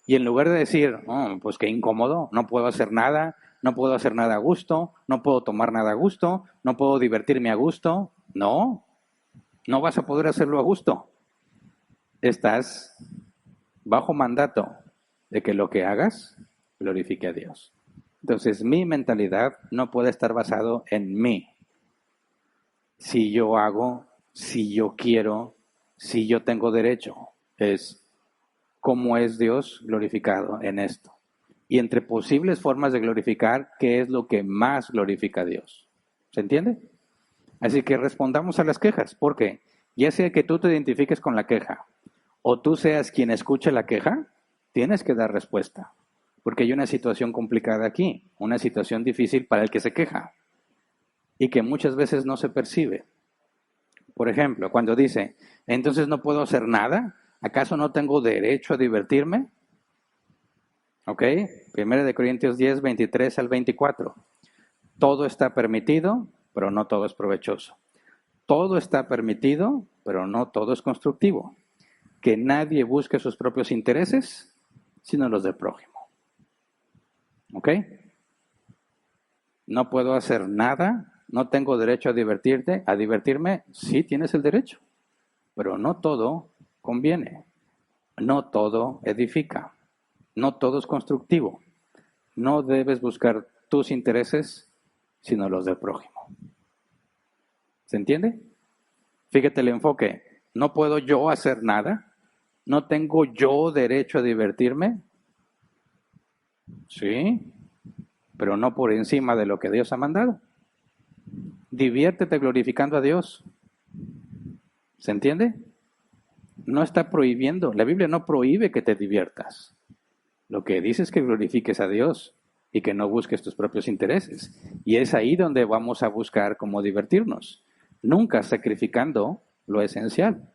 Y en lugar de decir, oh, pues qué incómodo, no puedo hacer nada, no puedo hacer nada a gusto, no puedo tomar nada a gusto, no puedo divertirme a gusto. No, no vas a poder hacerlo a gusto. Estás bajo mandato de que lo que hagas glorifique a Dios. Entonces, mi mentalidad no puede estar basado en mí. Si yo hago, si yo quiero, si yo tengo derecho. Es cómo es Dios glorificado en esto. Y entre posibles formas de glorificar, ¿qué es lo que más glorifica a Dios? ¿Se entiende? Así que respondamos a las quejas. ¿Por qué? Ya sea que tú te identifiques con la queja o tú seas quien escuche la queja, tienes que dar respuesta. Porque hay una situación complicada aquí, una situación difícil para el que se queja y que muchas veces no se percibe. Por ejemplo, cuando dice, entonces no puedo hacer nada, ¿acaso no tengo derecho a divertirme? ¿Ok? 1 Corintios 10, 23 al 24. Todo está permitido, pero no todo es provechoso. Todo está permitido, pero no todo es constructivo. Que nadie busque sus propios intereses, sino los del prójimo. ¿Ok? No puedo hacer nada, no tengo derecho a divertirme, sí tienes el derecho, pero no todo conviene, no todo edifica, no todo es constructivo. No debes buscar tus intereses, sino los del prójimo. ¿Se entiende? Fíjate el enfoque. No puedo yo hacer nada, no tengo yo derecho a divertirme, sí, pero no por encima de lo que Dios ha mandado. Diviértete glorificando a Dios. ¿Se entiende? No está prohibiendo. La Biblia no prohíbe que te diviertas. Lo que dice es que glorifiques a Dios y que no busques tus propios intereses. Y es ahí donde vamos a buscar cómo divertirnos. Nunca sacrificando lo esencial.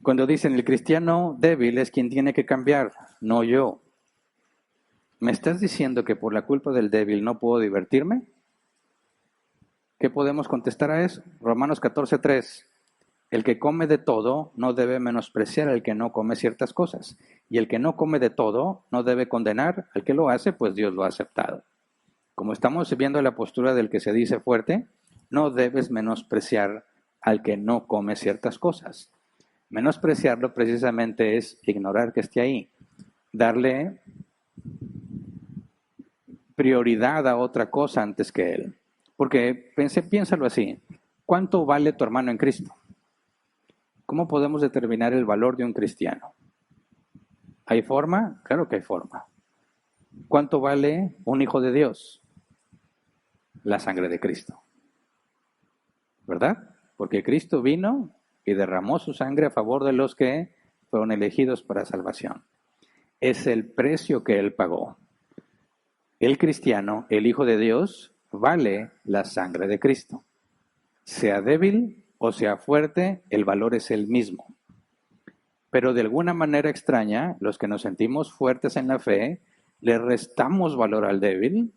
Cuando dicen el cristiano débil es quien tiene que cambiar, no yo. ¿Me estás diciendo que por la culpa del débil no puedo divertirme? ¿Qué podemos contestar a eso? Romanos 14:3. El que come de todo no debe menospreciar al que no come ciertas cosas. Y el que no come de todo no debe condenar al que lo hace, pues Dios lo ha aceptado. Como estamos viendo la postura del que se dice fuerte, no debes menospreciar al que no come ciertas cosas. Menospreciarlo precisamente es ignorar que esté ahí, darle prioridad a otra cosa antes que él. Porque piénsalo así, ¿cuánto vale tu hermano en Cristo? ¿Cómo podemos determinar el valor de un cristiano? ¿Hay forma? Claro que hay forma. ¿Cuánto vale un hijo de Dios? La sangre de Cristo. ¿Verdad? Porque Cristo vino y derramó su sangre a favor de los que fueron elegidos para salvación. Es el precio que Él pagó. El cristiano, el Hijo de Dios, vale la sangre de Cristo. Sea débil o sea fuerte, el valor es el mismo. Pero de alguna manera extraña, los que nos sentimos fuertes en la fe, le restamos valor al débil,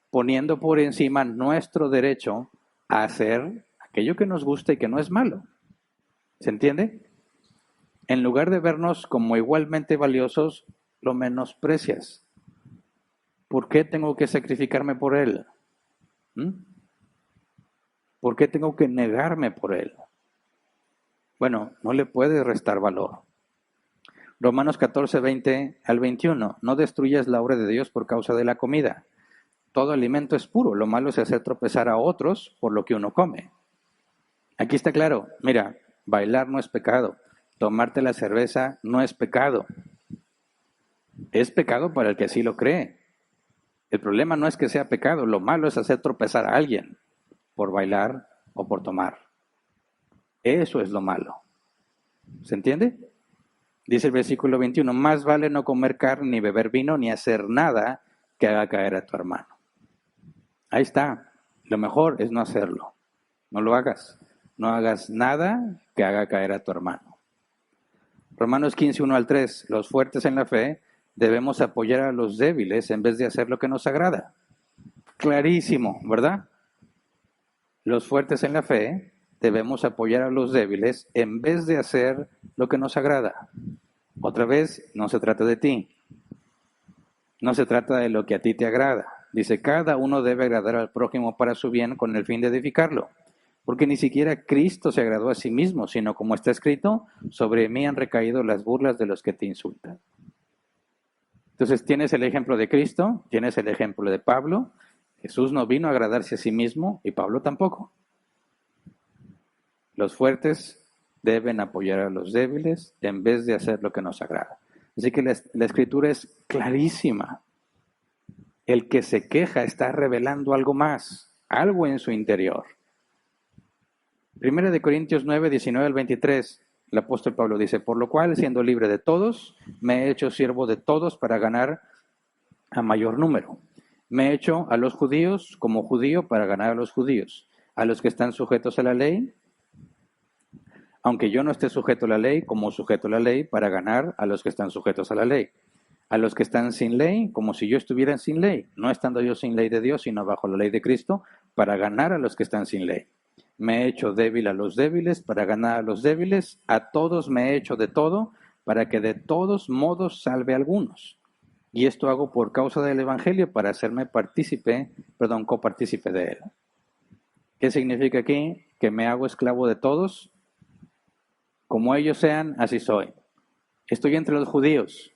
poniendo por encima nuestro derecho a hacer aquello que nos gusta y que no es malo. ¿Se entiende? En lugar de vernos como igualmente valiosos, lo menosprecias. ¿Por qué tengo que sacrificarme por él? ¿Por qué tengo que negarme por él? Bueno, no le puedes restar valor. Romanos 14, 20 al 21. No destruyas la obra de Dios por causa de la comida. Todo alimento es puro. Lo malo es hacer tropezar a otros por lo que uno come. Aquí está claro. Mira, bailar no es pecado. Tomarte la cerveza no es pecado. Es pecado para el que así lo cree. El problema no es que sea pecado. Lo malo es hacer tropezar a alguien por bailar o por tomar. Eso es lo malo. ¿Se entiende? Dice el versículo 21, más vale no comer carne, ni beber vino, ni hacer nada que haga caer a tu hermano. Ahí está. Lo mejor es no hacerlo. No lo hagas. No hagas nada que haga caer a tu hermano. Romanos 15, 1 al 3. Los fuertes en la fe debemos apoyar a los débiles en vez de hacer lo que nos agrada. Clarísimo, ¿verdad? Los fuertes en la fe debemos apoyar a los débiles en vez de hacer lo que nos agrada. Otra vez, no se trata de ti. No se trata de lo que a ti te agrada. Dice, cada uno debe agradar al prójimo para su bien con el fin de edificarlo. Porque ni siquiera Cristo se agradó a sí mismo, sino como está escrito, sobre mí han recaído las burlas de los que te insultan. Entonces tienes el ejemplo de Cristo, tienes el ejemplo de Pablo. Jesús no vino a agradarse a sí mismo y Pablo tampoco. Los fuertes deben apoyar a los débiles en vez de hacer lo que nos agrada. Así que la escritura es clarísima. El que se queja está revelando algo más, algo en su interior. Primera de Corintios 9, 19 al 23, el apóstol Pablo dice, por lo cual, siendo libre de todos, me he hecho siervo de todos para ganar a mayor número. Me he hecho a los judíos como judío para ganar a los judíos, a los que están sujetos a la ley, aunque yo no esté sujeto a la ley, como sujeto a la ley para ganar a los que están sujetos a la ley. A los que están sin ley, como si yo estuviera sin ley, no estando yo sin ley de Dios, sino bajo la ley de Cristo, para ganar a los que están sin ley. Me he hecho débil a los débiles para ganar a los débiles. A todos me he hecho de todo para que de todos modos salve a algunos. Y esto hago por causa del Evangelio para hacerme copartícipe de él. ¿Qué significa aquí? Que me hago esclavo de todos. Como ellos sean, así soy. Estoy entre los judíos.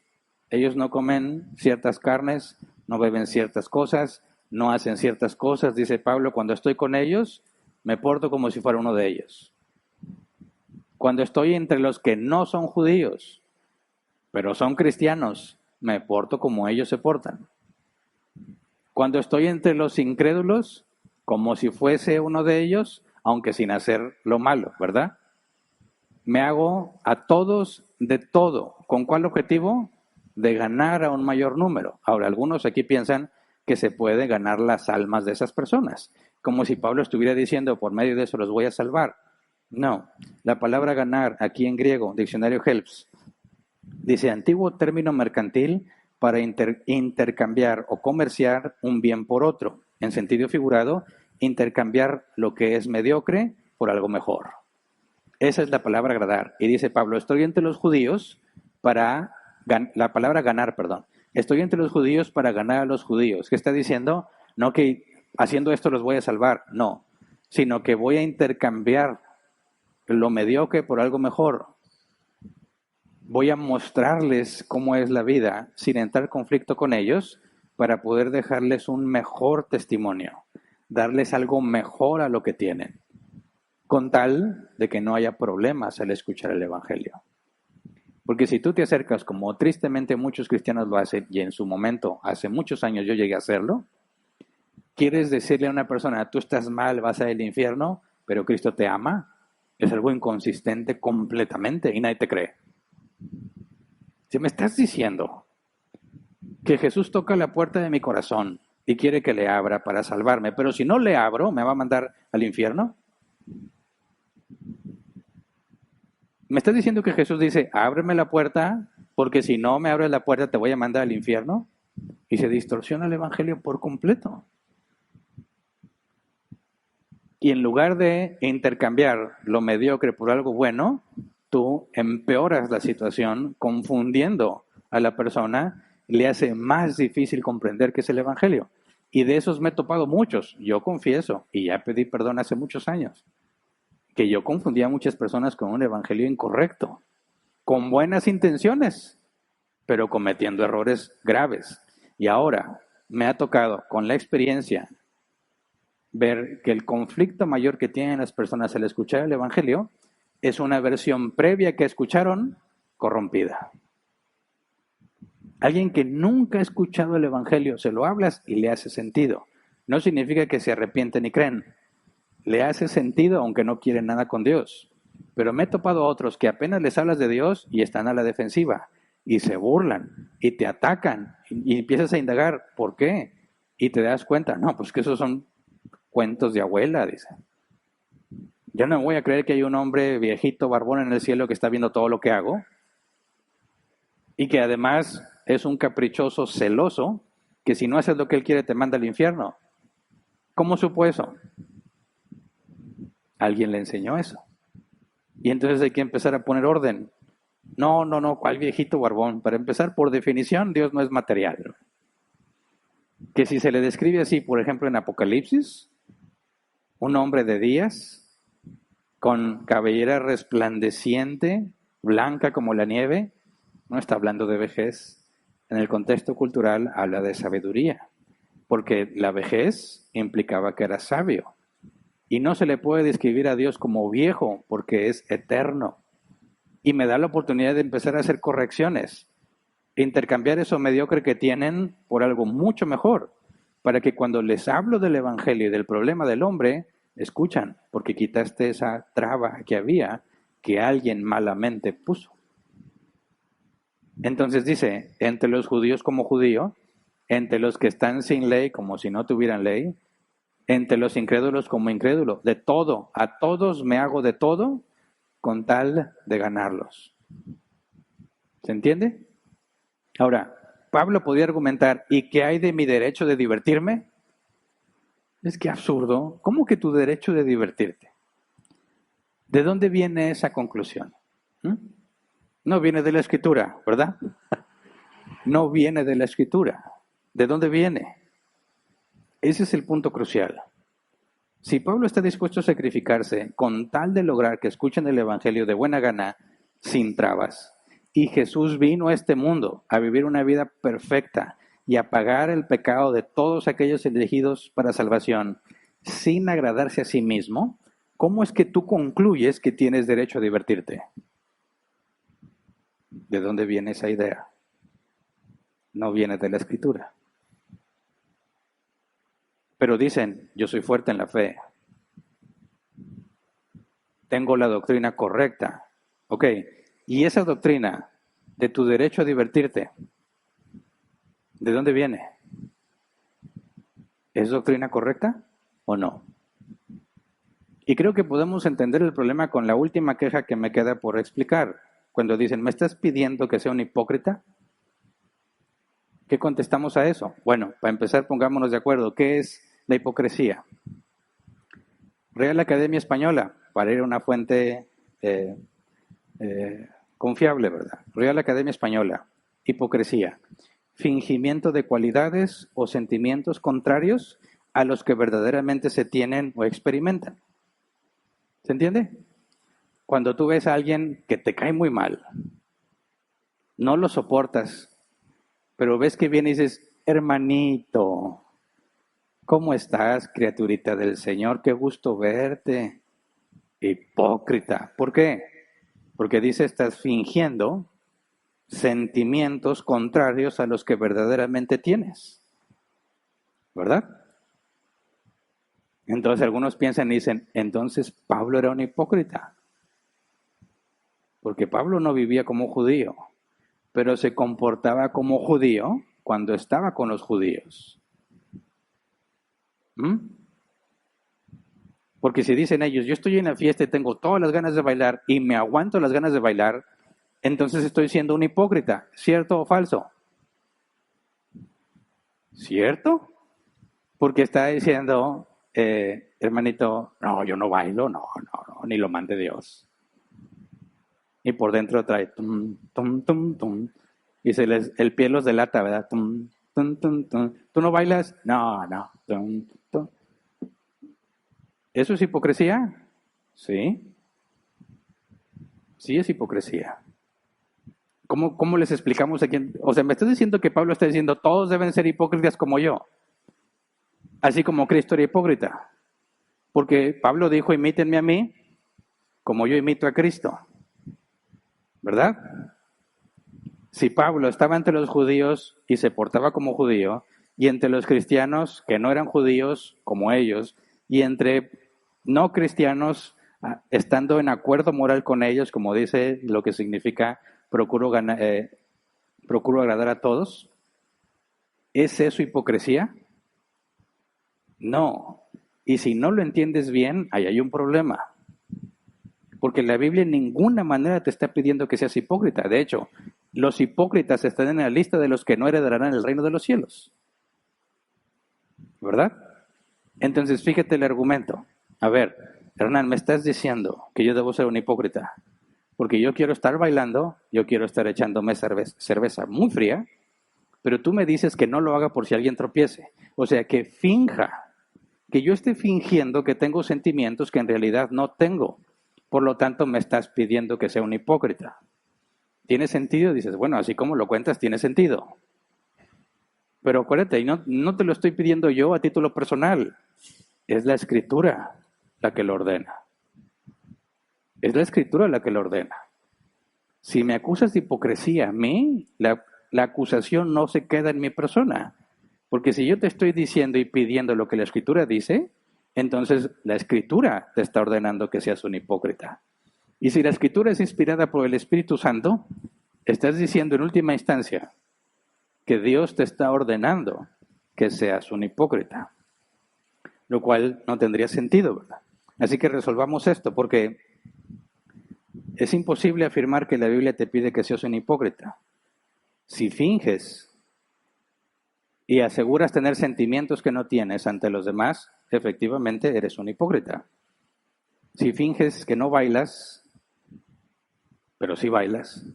Ellos no comen ciertas carnes, no beben ciertas cosas, no hacen ciertas cosas. Dice Pablo, cuando estoy con ellos, me porto como si fuera uno de ellos. Cuando estoy entre los que no son judíos, pero son cristianos, me porto como ellos se portan. Cuando estoy entre los incrédulos, como si fuese uno de ellos, aunque sin hacer lo malo, ¿verdad? Me hago a todos de todo. ¿Con cuál objetivo? De ganar a un mayor número. Ahora, algunos aquí piensan que se puede ganar las almas de esas personas, como si Pablo estuviera diciendo, por medio de eso los voy a salvar. No, la palabra ganar, aquí en griego, diccionario Helps, dice antiguo término mercantil para intercambiar o comerciar un bien por otro. En sentido figurado, intercambiar lo que es mediocre por algo mejor. Esa es la palabra agradar. Y dice Pablo, estoy entre los judíos para... La palabra ganar, perdón. Estoy entre los judíos para ganar a los judíos. ¿Qué está diciendo? No que haciendo esto los voy a salvar, no. Sino que voy a intercambiar lo mediocre por algo mejor. Voy a mostrarles cómo es la vida sin entrar en conflicto con ellos para poder dejarles un mejor testimonio. Darles algo mejor a lo que tienen. Con tal de que no haya problemas al escuchar el Evangelio. Porque si tú te acercas, como tristemente muchos cristianos lo hacen, y en su momento, hace muchos años yo llegué a hacerlo, quieres decirle a una persona, tú estás mal, vas al infierno, pero Cristo te ama, es algo inconsistente completamente y nadie te cree. Si me estás diciendo que Jesús toca la puerta de mi corazón y quiere que le abra para salvarme, pero si no le abro, ¿me va a mandar al infierno? ¿Me estás diciendo que Jesús dice, ábreme la puerta, porque si no me abres la puerta te voy a mandar al infierno? Y se distorsiona el Evangelio por completo. Y en lugar de intercambiar lo mediocre por algo bueno, tú empeoras la situación confundiendo a la persona, le hace más difícil comprender qué es el Evangelio. Y de esos me he topado muchos, yo confieso, y ya pedí perdón hace muchos años, que yo confundía a muchas personas con un evangelio incorrecto, con buenas intenciones, pero cometiendo errores graves. Y ahora me ha tocado, con la experiencia, ver que el conflicto mayor que tienen las personas al escuchar el evangelio es una versión previa que escucharon corrompida. Alguien que nunca ha escuchado el evangelio, se lo hablas y le hace sentido. No significa que se arrepienten y creen. Le hace sentido aunque no quieren nada con Dios. Pero me he topado a otros que apenas les hablas de Dios y están a la defensiva y se burlan y te atacan y empiezas a indagar, ¿por qué? Y te das cuenta, no, pues que esos son cuentos de abuela, dice. Yo no voy a creer que hay un hombre viejito, barbón en el cielo que está viendo todo lo que hago y que además es un caprichoso celoso que si no haces lo que él quiere te manda al infierno. ¿Cómo supo eso? Alguien le enseñó eso. Y entonces hay que empezar a poner orden. No, ¿cuál viejito barbón? Para empezar, por definición, Dios no es material. que si se le describe así, por ejemplo, en Apocalipsis, un hombre de días, con cabellera resplandeciente, blanca como la nieve, no está hablando de vejez. En el contexto cultural habla de sabiduría, porque la vejez implicaba que era sabio. Y no se le puede describir a Dios como viejo, porque es eterno. Y me da la oportunidad de empezar a hacer correcciones, intercambiar eso mediocre que tienen por algo mucho mejor, para que cuando les hablo del Evangelio y del problema del hombre, escuchan, porque quitaste esa traba que había, que alguien malamente puso. Entonces dice, entre los judíos como judío, entre los que están sin ley como si no tuvieran ley, entre los incrédulos como incrédulo, de todo, a todos me hago de todo con tal de ganarlos. ¿Se entiende? Ahora, Pablo podía argumentar, ¿y qué hay de mi derecho de divertirme? Es que absurdo. ¿Cómo que tu derecho de divertirte? ¿De dónde viene esa conclusión? No viene de la Escritura, ¿verdad? No viene de la Escritura. ¿De dónde viene? Ese es el punto crucial. Si Pablo está dispuesto a sacrificarse con tal de lograr que escuchen el Evangelio de buena gana, sin trabas, y Jesús vino a este mundo a vivir una vida perfecta y a pagar el pecado de todos aquellos elegidos para salvación, sin agradarse a sí mismo, ¿cómo es que tú concluyes que tienes derecho a divertirte? ¿De dónde viene esa idea? No viene de la Escritura. Pero dicen, yo soy fuerte en la fe. Tengo la doctrina correcta. Ok, y esa doctrina de tu derecho a divertirte, ¿de dónde viene? ¿Es doctrina correcta o no? Y creo que podemos entender el problema con la última queja que me queda por explicar. Cuando dicen, ¿me estás pidiendo que sea un hipócrita? ¿Qué contestamos a eso? Bueno, para empezar, pongámonos de acuerdo. ¿Qué es la hipocresía? Real Academia Española, para ir a una fuente confiable, ¿verdad? Real Academia Española, hipocresía. Fingimiento de cualidades o sentimientos contrarios a los que verdaderamente se tienen o experimentan. ¿Se entiende? Cuando tú ves a alguien que te cae muy mal, no lo soportas, pero ves que viene y dices, hermanito, ¿cómo estás, criaturita del Señor? Qué gusto verte. Hipócrita. ¿Por qué? Porque dice, estás fingiendo sentimientos contrarios a los que verdaderamente tienes. ¿Verdad? Entonces algunos piensan y dicen, entonces Pablo era un hipócrita. Porque Pablo no vivía como judío, pero se comportaba como judío cuando estaba con los judíos. Porque si dicen ellos, yo estoy en la fiesta y tengo todas las ganas de bailar y me aguanto las ganas de bailar, entonces estoy siendo un hipócrita. ¿Cierto o falso? ¿Cierto? Porque está diciendo, hermanito, no, yo no bailo, no, ni lo mande Dios. Y por dentro trae tum, tum, tum, tum. Y el pie los delata, ¿verdad? Tum, tum, tum, tum. ¿Tú no bailas? No. Tum, tum. ¿Eso es hipocresía? Sí. Sí es hipocresía. ¿Cómo les explicamos a quién? O sea, me estás diciendo que Pablo está diciendo, todos deben ser hipócritas como yo. Así como Cristo era hipócrita. Porque Pablo dijo, imítenme a mí como yo imito a Cristo. ¿Verdad? Si Pablo estaba entre los judíos y se portaba como judío, y entre los cristianos que no eran judíos como ellos, y entre no cristianos estando en acuerdo moral con ellos, como dice lo que significa procuro agradar a todos, ¿es eso hipocresía? No. Y si no lo entiendes bien, ahí hay un problema. Porque la Biblia en ninguna manera te está pidiendo que seas hipócrita. De hecho, los hipócritas están en la lista de los que no heredarán el reino de los cielos. ¿Verdad? Entonces, fíjate el argumento. A ver, Hernán, me estás diciendo que yo debo ser un hipócrita. Porque yo quiero estar bailando, yo quiero estar echándome cerveza muy fría, pero tú me dices que no lo haga por si alguien tropiece. O sea, que finja, que yo esté fingiendo que tengo sentimientos que en realidad no tengo. Por lo tanto, me estás pidiendo que sea un hipócrita. ¿Tiene sentido? Dices, bueno, así como lo cuentas, tiene sentido. Pero acuérdate, no te lo estoy pidiendo yo a título personal. Es la Escritura la que lo ordena. Es la Escritura la que lo ordena. Si me acusas de hipocresía a mí, la acusación no se queda en mi persona. Porque si yo te estoy diciendo y pidiendo lo que la Escritura dice, entonces la Escritura te está ordenando que seas un hipócrita. Y si la Escritura es inspirada por el Espíritu Santo, estás diciendo en última instancia que Dios te está ordenando que seas un hipócrita. Lo cual no tendría sentido, ¿verdad? Así que resolvamos esto, porque es imposible afirmar que la Biblia te pide que seas un hipócrita. Si finges y aseguras tener sentimientos que no tienes ante los demás, efectivamente eres un hipócrita. Si finges que no bailas, pero sí bailas.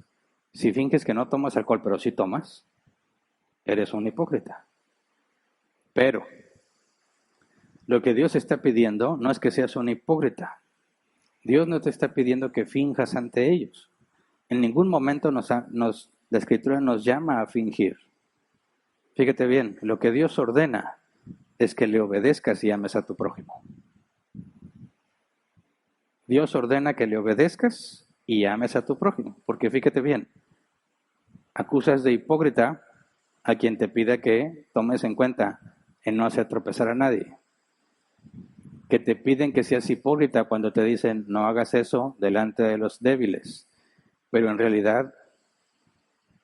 Si finges que no tomas alcohol, pero sí tomas, eres un hipócrita. Pero lo que Dios está pidiendo no es que seas un hipócrita. Dios no te está pidiendo que finjas ante ellos. En ningún momento la Escritura nos llama a fingir. Fíjate bien, lo que Dios ordena es que le obedezcas y ames a tu prójimo. Dios ordena que le obedezcas y ames a tu prójimo. Porque fíjate bien, acusas de hipócrita a quien te pide que tomes en cuenta en no hacer tropezar a nadie. Que te piden que seas hipócrita cuando te dicen no hagas eso delante de los débiles. Pero en realidad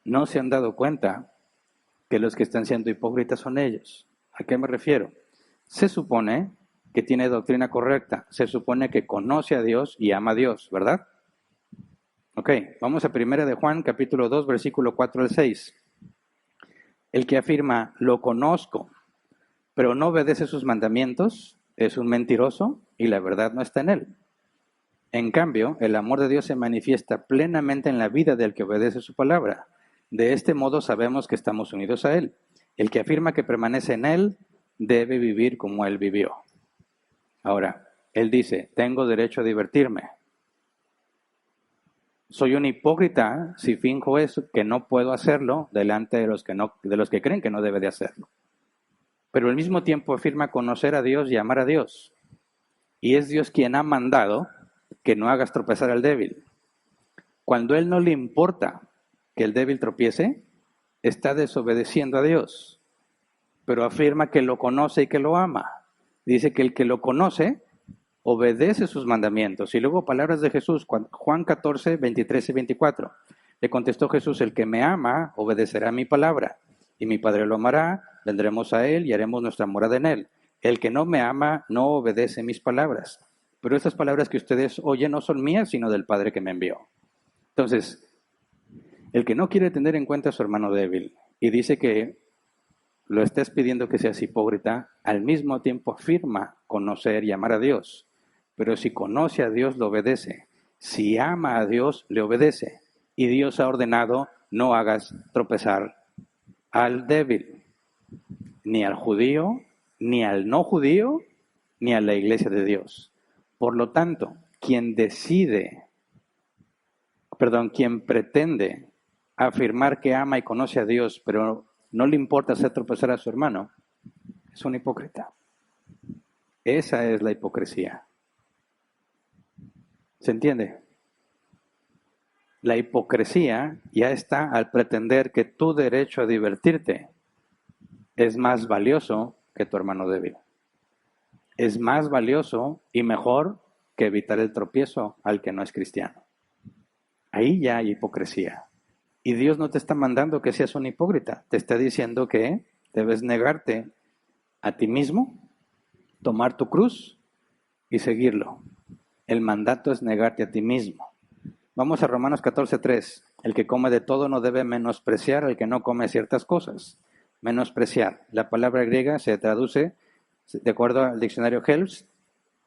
no se han dado cuenta que los que están siendo hipócritas son ellos. ¿A qué me refiero? Se supone que tiene doctrina correcta, se supone que conoce a Dios y ama a Dios, ¿verdad? Ok, vamos a 1 de Juan, capítulo 2, versículo 4 al 6. El que afirma, lo conozco, pero no obedece sus mandamientos, es un mentiroso y la verdad no está en él. En cambio, el amor de Dios se manifiesta plenamente en la vida del que obedece su palabra. De este modo sabemos que estamos unidos a Él. El que afirma que permanece en Él debe vivir como Él vivió. Ahora, Él dice, tengo derecho a divertirme. Soy un hipócrita si finjo eso, que no puedo hacerlo delante de los que creen que no debe de hacerlo. Pero al mismo tiempo afirma conocer a Dios y amar a Dios. Y es Dios quien ha mandado que no hagas tropezar al débil. Cuando a Él no le importa que el débil tropiece, está desobedeciendo a Dios, pero afirma que lo conoce y que lo ama. Dice que el que lo conoce obedece sus mandamientos. Y luego palabras de Jesús, Juan 14, 23 y 24. Le contestó Jesús, el que me ama obedecerá mi palabra, y mi Padre lo amará, vendremos a Él y haremos nuestra morada en Él. El que no me ama no obedece mis palabras. Pero estas palabras que ustedes oyen no son mías, sino del Padre que me envió. Entonces, el que no quiere tener en cuenta a su hermano débil y dice que lo estás pidiendo que seas hipócrita, al mismo tiempo afirma conocer y amar a Dios. Pero si conoce a Dios, lo obedece. Si ama a Dios, le obedece. Y Dios ha ordenado, no hagas tropezar al débil, ni al judío, ni al no judío, ni a la iglesia de Dios. Por lo tanto, quien pretende afirmar que ama y conoce a Dios, pero no le importa hacer tropezar a su hermano, es un hipócrita. Esa es la hipocresía. ¿Se entiende? La hipocresía ya está al pretender que tu derecho a divertirte es más valioso que tu hermano débil. Es más valioso y mejor que evitar el tropiezo al que no es cristiano. Ahí ya hay hipocresía. Y Dios no te está mandando que seas un hipócrita. Te está diciendo que debes negarte a ti mismo, tomar tu cruz y seguirlo. El mandato es negarte a ti mismo. Vamos a Romanos 14:3. El que come de todo no debe menospreciar al que no come ciertas cosas. Menospreciar. La palabra griega se traduce, de acuerdo al diccionario Helps,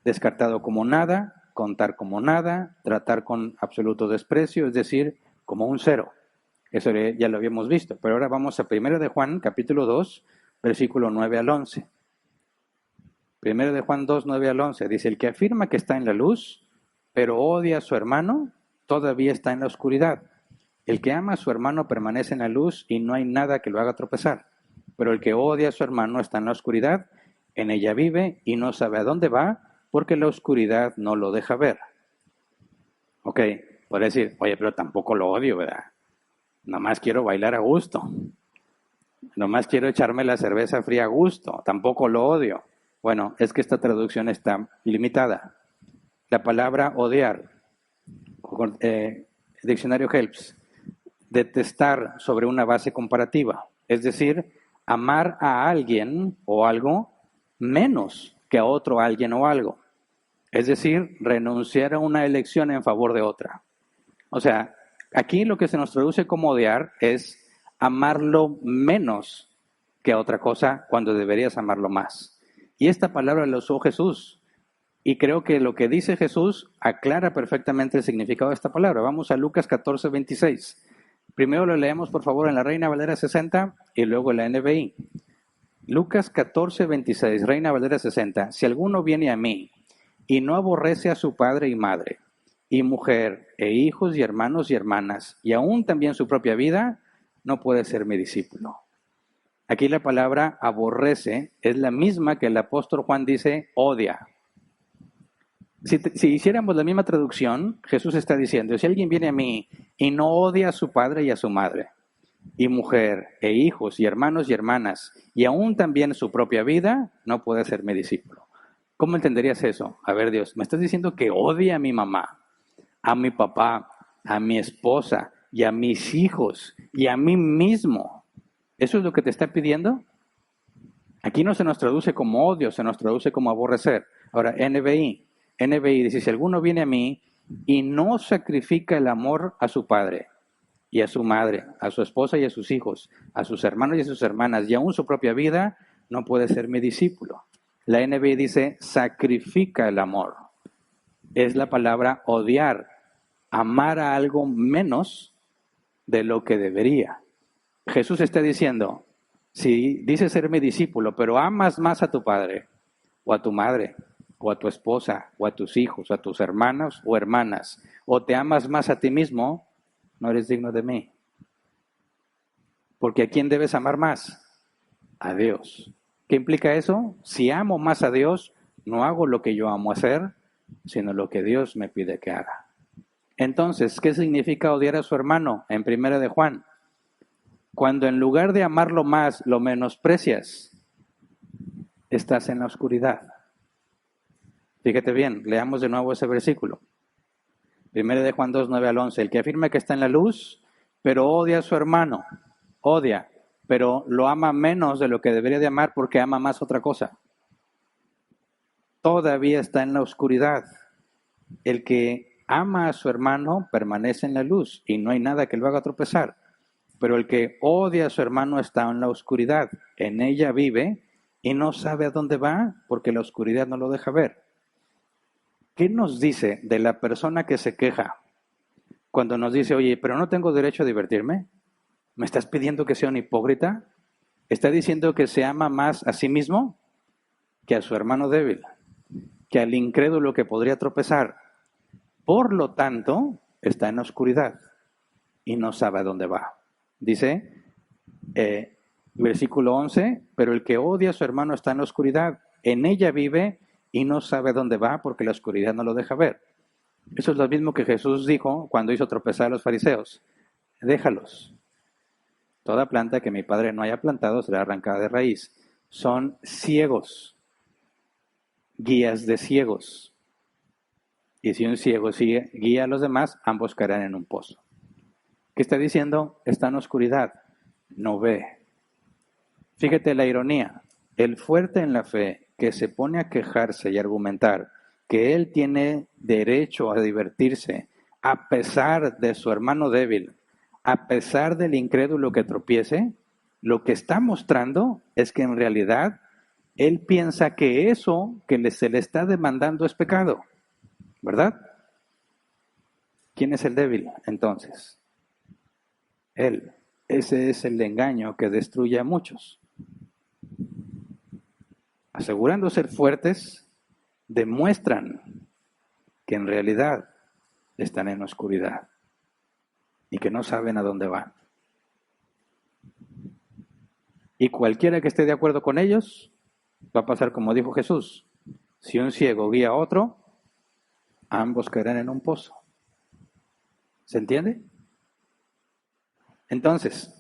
descartado como nada, contar como nada, tratar con absoluto desprecio, es decir, como un cero. Eso ya lo habíamos visto. Pero ahora vamos a 1 de Juan, capítulo 2, versículo 9 al 11. 1 de Juan 2, 9 al 11. Dice, el que afirma que está en la luz, pero odia a su hermano, todavía está en la oscuridad. El que ama a su hermano permanece en la luz y no hay nada que lo haga tropezar. Pero el que odia a su hermano está en la oscuridad, en ella vive y no sabe a dónde va, porque la oscuridad no lo deja ver. Ok, puede decir, oye, pero tampoco lo odio, ¿verdad? Nomás quiero bailar a gusto. Nomás quiero echarme la cerveza fría a gusto. Tampoco lo odio. Bueno, es que esta traducción está limitada. La palabra odiar, diccionario Helps, detestar sobre una base comparativa. Es decir, amar a alguien o algo menos que a otro alguien o algo. Es decir, renunciar a una elección en favor de otra. O sea, aquí lo que se nos traduce como odiar es amarlo menos que a otra cosa cuando deberías amarlo más. Y esta palabra la usó Jesús. Y creo que lo que dice Jesús aclara perfectamente el significado de esta palabra. Vamos a Lucas 14, 26. Primero lo leemos, por favor, en la Reina Valera 60 y luego en la NBI. Lucas 14, 26, Reina Valera 60. Si alguno viene a mí y no aborrece a su padre y madre, y mujer, e hijos y hermanos y hermanas, y aún también su propia vida, no puede ser mi discípulo. Aquí la palabra aborrece es la misma que el apóstol Juan dice odia. Si hiciéramos la misma traducción, Jesús está diciendo, si alguien viene a mí y no odia a su padre y a su madre, y mujer, e hijos y hermanos y hermanas, y aún también su propia vida, no puede ser mi discípulo. ¿Cómo entenderías eso? A ver, Dios, me estás diciendo que odia a mi mamá, a mi papá, a mi esposa y a mis hijos y a mí mismo. ¿Eso es lo que te está pidiendo? Aquí no se nos traduce como odio, se nos traduce como aborrecer. Ahora, NBI dice, si alguno viene a mí y no sacrifica el amor a su padre y a su madre, a su esposa y a sus hijos, a sus hermanos y a sus hermanas y aún su propia vida, no puede ser mi discípulo. La NBI dice, sacrifica el amor. Es la palabra odiar, amar a algo menos de lo que debería. Jesús está diciendo, si dices ser mi discípulo, pero amas más a tu padre, o a tu madre, o a tu esposa, o a tus hijos, o a tus hermanos o hermanas, o te amas más a ti mismo, no eres digno de mí. Porque ¿a quién debes amar más? A Dios. ¿Qué implica eso? Si amo más a Dios, no hago lo que yo amo hacer, sino lo que Dios me pide que haga. Entonces, ¿qué significa odiar a su hermano? En 1 de Juan. Cuando en lugar de amarlo más, lo menosprecias, estás en la oscuridad. Fíjate bien, leamos de nuevo ese versículo. 1 de Juan 2, 9 al 11. El que afirma que está en la luz, pero odia a su hermano, odia, pero lo ama menos de lo que debería de amar porque ama más otra cosa. Todavía está en la oscuridad. El que ama a su hermano permanece en la luz y no hay nada que lo haga tropezar. Pero el que odia a su hermano está en la oscuridad. En ella vive y no sabe a dónde va porque la oscuridad no lo deja ver. ¿Qué nos dice de la persona que se queja cuando nos dice, oye, pero no tengo derecho a divertirme? ¿Me estás pidiendo que sea un hipócrita? ¿Está diciendo que se ama más a sí mismo que a su hermano débil, que al incrédulo que podría tropezar? Por lo tanto, está en la oscuridad y no sabe a dónde va. Dice, versículo 11, pero el que odia a su hermano está en la oscuridad, en ella vive y no sabe a dónde va porque la oscuridad no lo deja ver. Eso es lo mismo que Jesús dijo cuando hizo tropezar a los fariseos. Déjalos. Toda planta que mi Padre no haya plantado será arrancada de raíz. Son ciegos, guías de ciegos. Y si un ciego sigue, guía a los demás, ambos caerán en un pozo. ¿Qué está diciendo? Está en oscuridad, no ve. Fíjate la ironía. El fuerte en la fe que se pone a quejarse y argumentar que él tiene derecho a divertirse a pesar de su hermano débil, a pesar del incrédulo que tropiece, lo que está mostrando es que en realidad él piensa que eso que se le está demandando es pecado, ¿verdad? ¿Quién es el débil entonces? Él. Ese es el engaño que destruye a muchos. Asegurando ser fuertes, demuestran que en realidad están en oscuridad y que no saben a dónde van. Y cualquiera que esté de acuerdo con ellos, va a pasar como dijo Jesús. Si un ciego guía a otro, ambos caerán en un pozo. ¿Se entiende? Entonces,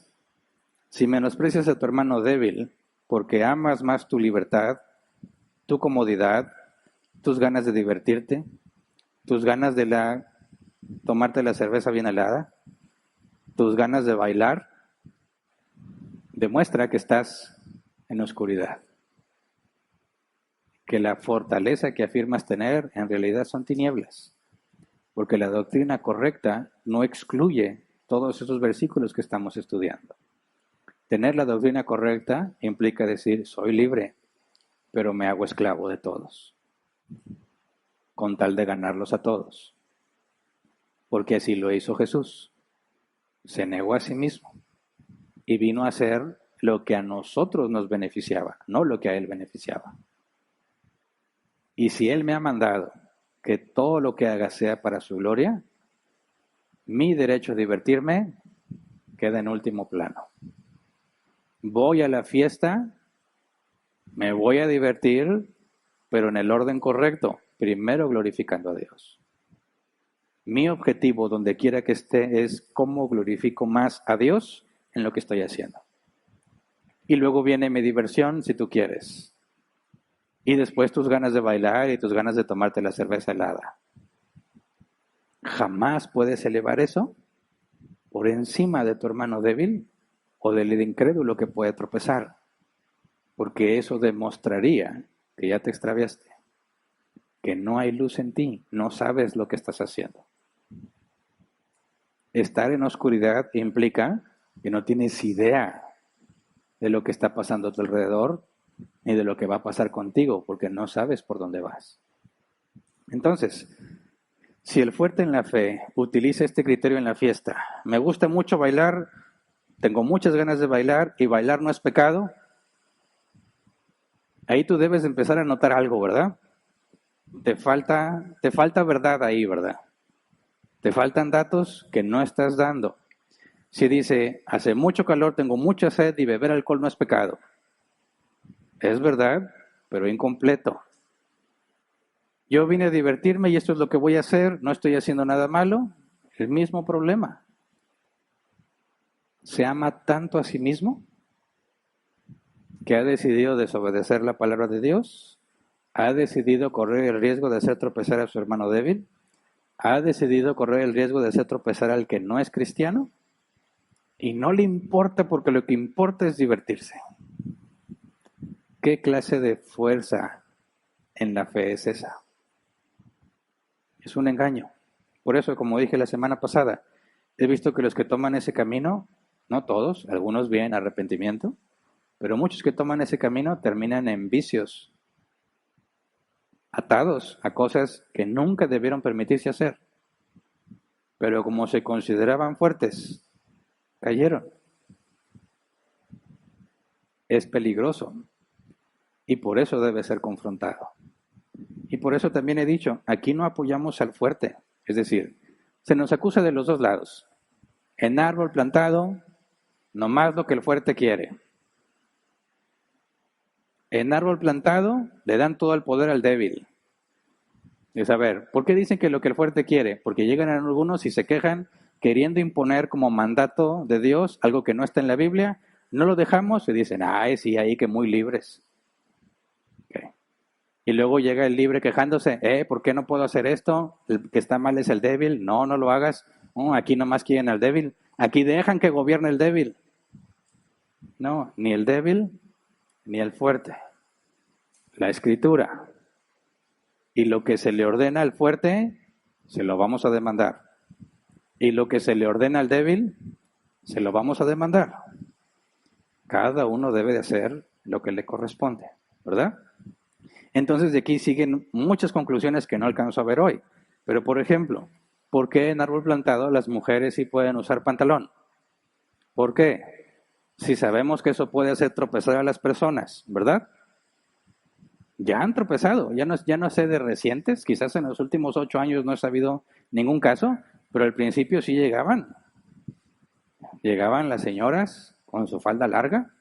si menosprecias a tu hermano débil porque amas más tu libertad, tu comodidad, tus ganas de divertirte, tus ganas de tomarte la cerveza bien helada, tus ganas de bailar, demuestra que estás en oscuridad. Que la fortaleza que afirmas tener en realidad son tinieblas. Porque la doctrina correcta no excluye todos esos versículos que estamos estudiando. Tener la doctrina correcta implica decir, soy libre, pero me hago esclavo de todos, con tal de ganarlos a todos. Porque así lo hizo Jesús. Se negó a sí mismo y vino a hacer lo que a nosotros nos beneficiaba, no lo que a Él beneficiaba. Y si Él me ha mandado que todo lo que haga sea para su gloria, mi derecho a divertirme queda en último plano. Voy a la fiesta, me voy a divertir, pero en el orden correcto, primero glorificando a Dios. Mi objetivo, donde quiera que esté, es cómo glorifico más a Dios en lo que estoy haciendo. Y luego viene mi diversión, si tú quieres. Y después tus ganas de bailar y tus ganas de tomarte la cerveza helada. Jamás puedes elevar eso por encima de tu hermano débil o del incrédulo que puede tropezar, porque eso demostraría que ya te extraviaste, que no hay luz en ti, no sabes lo que estás haciendo. Estar en oscuridad implica que no tienes idea de lo que está pasando a tu alrededor ni de lo que va a pasar contigo, porque no sabes por dónde vas. Entonces, si el fuerte en la fe utiliza este criterio en la fiesta, me gusta mucho bailar, tengo muchas ganas de bailar y bailar no es pecado, ahí tú debes empezar a notar algo, ¿verdad? Te falta verdad ahí, ¿verdad? Te faltan datos que no estás dando. Si dice, hace mucho calor, tengo mucha sed y beber alcohol no es pecado. Es verdad, pero incompleto. Yo vine a divertirme y esto es lo que voy a hacer, no estoy haciendo nada malo. El mismo problema. Se ama tanto a sí mismo que ha decidido desobedecer la palabra de Dios, ha decidido correr el riesgo de hacer tropezar a su hermano débil, ha decidido correr el riesgo de hacer tropezar al que no es cristiano y no le importa porque lo que importa es divertirse. ¿Qué clase de fuerza en la fe es esa? Es un engaño. Por eso, como dije la semana pasada, he visto que los que toman ese camino, no todos, algunos bien arrepentimiento, pero muchos que toman ese camino terminan en vicios, atados a cosas que nunca debieron permitirse hacer. Pero como se consideraban fuertes, cayeron. Es peligroso y por eso debe ser confrontado. Y por eso también he dicho, aquí no apoyamos al fuerte, es decir, se nos acusa de los dos lados. En árbol plantado, nomás lo que el fuerte quiere. En árbol plantado, le dan todo el poder al débil. Es a ver, ¿por qué dicen que lo que el fuerte quiere? Porque llegan algunos y se quejan queriendo imponer como mandato de Dios algo que no está en la Biblia, no lo dejamos y dicen, ay, sí, ahí que muy libres. Okay. Y luego llega el libre quejándose, ¿por qué no puedo hacer esto? El que está mal es el débil, no lo hagas. Aquí nomás quieren al débil, aquí dejan que gobierne el débil. No, ni el débil ni el fuerte. La Escritura. Y lo que se le ordena al fuerte, se lo vamos a demandar. Y lo que se le ordena al débil, se lo vamos a demandar. Cada uno debe de hacer lo que le corresponde, ¿verdad? Entonces de aquí siguen muchas conclusiones que no alcanzo a ver hoy. Pero por ejemplo, ¿por qué en árbol plantado las mujeres sí pueden usar pantalón? ¿Por qué? Si sabemos que eso puede hacer tropezar a las personas, ¿verdad? Ya han tropezado, ya no sé de recientes, quizás en los últimos 8 años no he sabido ningún caso, pero al principio sí llegaban. Llegaban las señoras con su falda larga,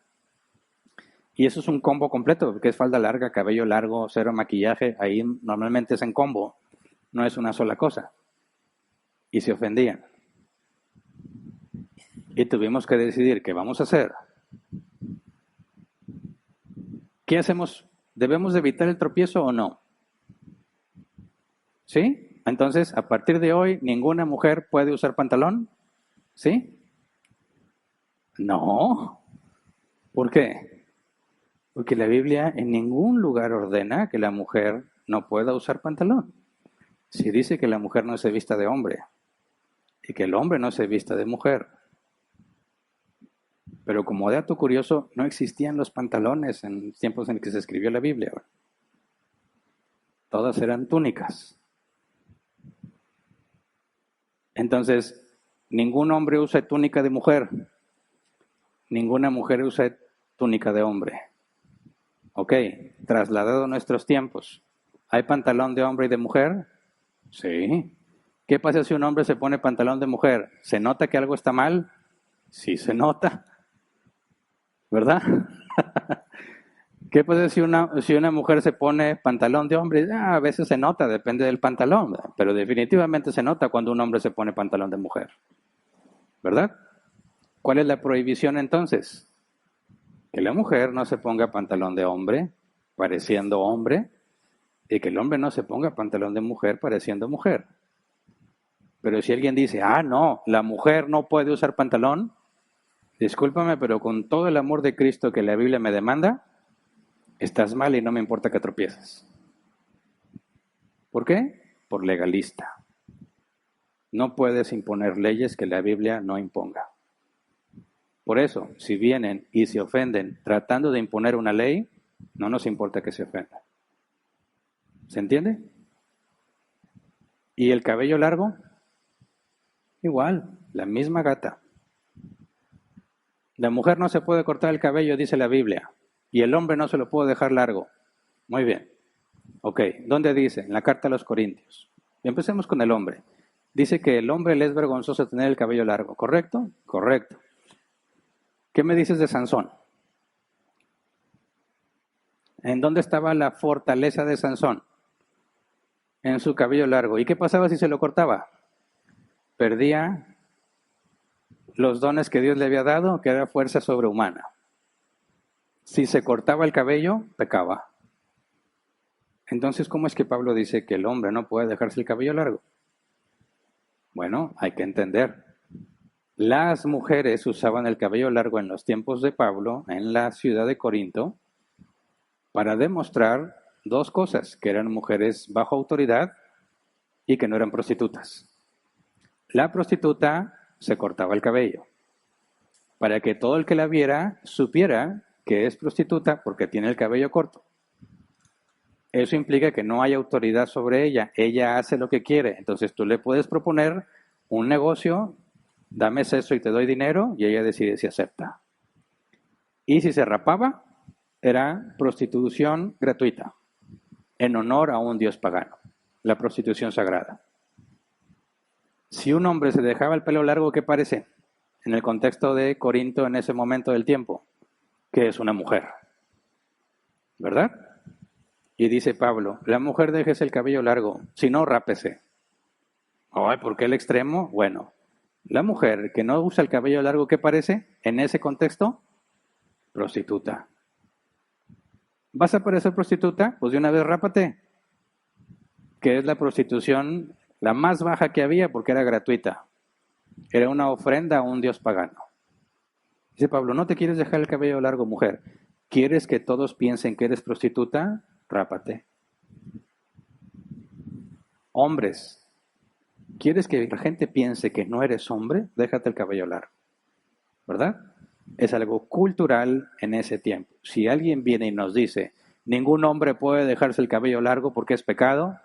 y eso es un combo completo, que es falda larga, cabello largo, cero maquillaje, ahí normalmente es en combo, no es una sola cosa. Y se ofendían. Y tuvimos que decidir qué vamos a hacer. ¿Qué hacemos? ¿Debemos de evitar el tropiezo o no? ¿Sí? Entonces, a partir de hoy, ¿ninguna mujer puede usar pantalón? ¿Sí? No. ¿Por qué? Porque la Biblia en ningún lugar ordena que la mujer no pueda usar pantalón. Si dice que la mujer no se vista de hombre y que el hombre no se vista de mujer. Pero como dato curioso, no existían los pantalones en tiempos en que se escribió la Biblia. Todas eran túnicas. Entonces, ningún hombre usa túnica de mujer. Ninguna mujer usa túnica de hombre. Ok, trasladado a nuestros tiempos. ¿Hay pantalón de hombre y de mujer? Sí. ¿Qué pasa si un hombre se pone pantalón de mujer? ¿Se nota que algo está mal? Sí, se nota. ¿Verdad? ¿Qué pasa si una mujer se pone pantalón de hombre? A veces se nota, depende del pantalón, ¿verdad? Pero definitivamente se nota cuando un hombre se pone pantalón de mujer. ¿Verdad? ¿Cuál es la prohibición entonces? Que la mujer no se ponga pantalón de hombre, pareciendo hombre, y que el hombre no se ponga pantalón de mujer, pareciendo mujer. Pero si alguien dice, no, la mujer no puede usar pantalón, discúlpame, pero con todo el amor de Cristo que la Biblia me demanda, estás mal y no me importa que tropieces. ¿Por qué? Por legalista. No puedes imponer leyes que la Biblia no imponga. Por eso, si vienen y se ofenden tratando de imponer una ley, no nos importa que se ofendan. ¿Se entiende? ¿Y el cabello largo? Igual, la misma gata. La mujer no se puede cortar el cabello, dice la Biblia, y el hombre no se lo puede dejar largo. Muy bien. Ok, ¿dónde dice? En la carta a los Corintios. Empecemos con el hombre. Dice que el hombre le es vergonzoso tener el cabello largo, ¿correcto? Correcto. ¿Qué me dices de Sansón? ¿En dónde estaba la fortaleza de Sansón? En su cabello largo. ¿Y qué pasaba si se lo cortaba? Perdía los dones que Dios le había dado, que era fuerza sobrehumana. Si se cortaba el cabello, pecaba. Entonces, ¿cómo es que Pablo dice que el hombre no puede dejarse el cabello largo? Bueno, hay que entender. Las mujeres usaban el cabello largo en los tiempos de Pablo, en la ciudad de Corinto, para demostrar dos cosas, que eran mujeres bajo autoridad y que no eran prostitutas. La prostituta se cortaba el cabello, para que todo el que la viera supiera que es prostituta porque tiene el cabello corto. Eso implica que no hay autoridad sobre ella, ella hace lo que quiere. Entonces tú le puedes proponer un negocio, dame eso y te doy dinero, y ella decide si acepta. Y si se rapaba, era prostitución gratuita, en honor a un dios pagano, la prostitución sagrada. Si un hombre se dejaba el pelo largo, ¿qué parece? En el contexto de Corinto en ese momento del tiempo, que es una mujer, ¿verdad? Y dice Pablo, la mujer déjese el cabello largo, si no, rápese. Ay, ¿por qué el extremo? Bueno, la mujer que no usa el cabello largo, ¿qué parece? En ese contexto, prostituta. ¿Vas a parecer prostituta? Pues de una vez rápate. Que es la prostitución la más baja que había porque era gratuita. Era una ofrenda a un dios pagano. Dice Pablo, ¿no te quieres dejar el cabello largo, mujer? ¿Quieres que todos piensen que eres prostituta? Rápate. Hombres, ¿quieres que la gente piense que no eres hombre? Déjate el cabello largo. ¿Verdad? Es algo cultural en ese tiempo. Si alguien viene y nos dice, ningún hombre puede dejarse el cabello largo porque es pecado,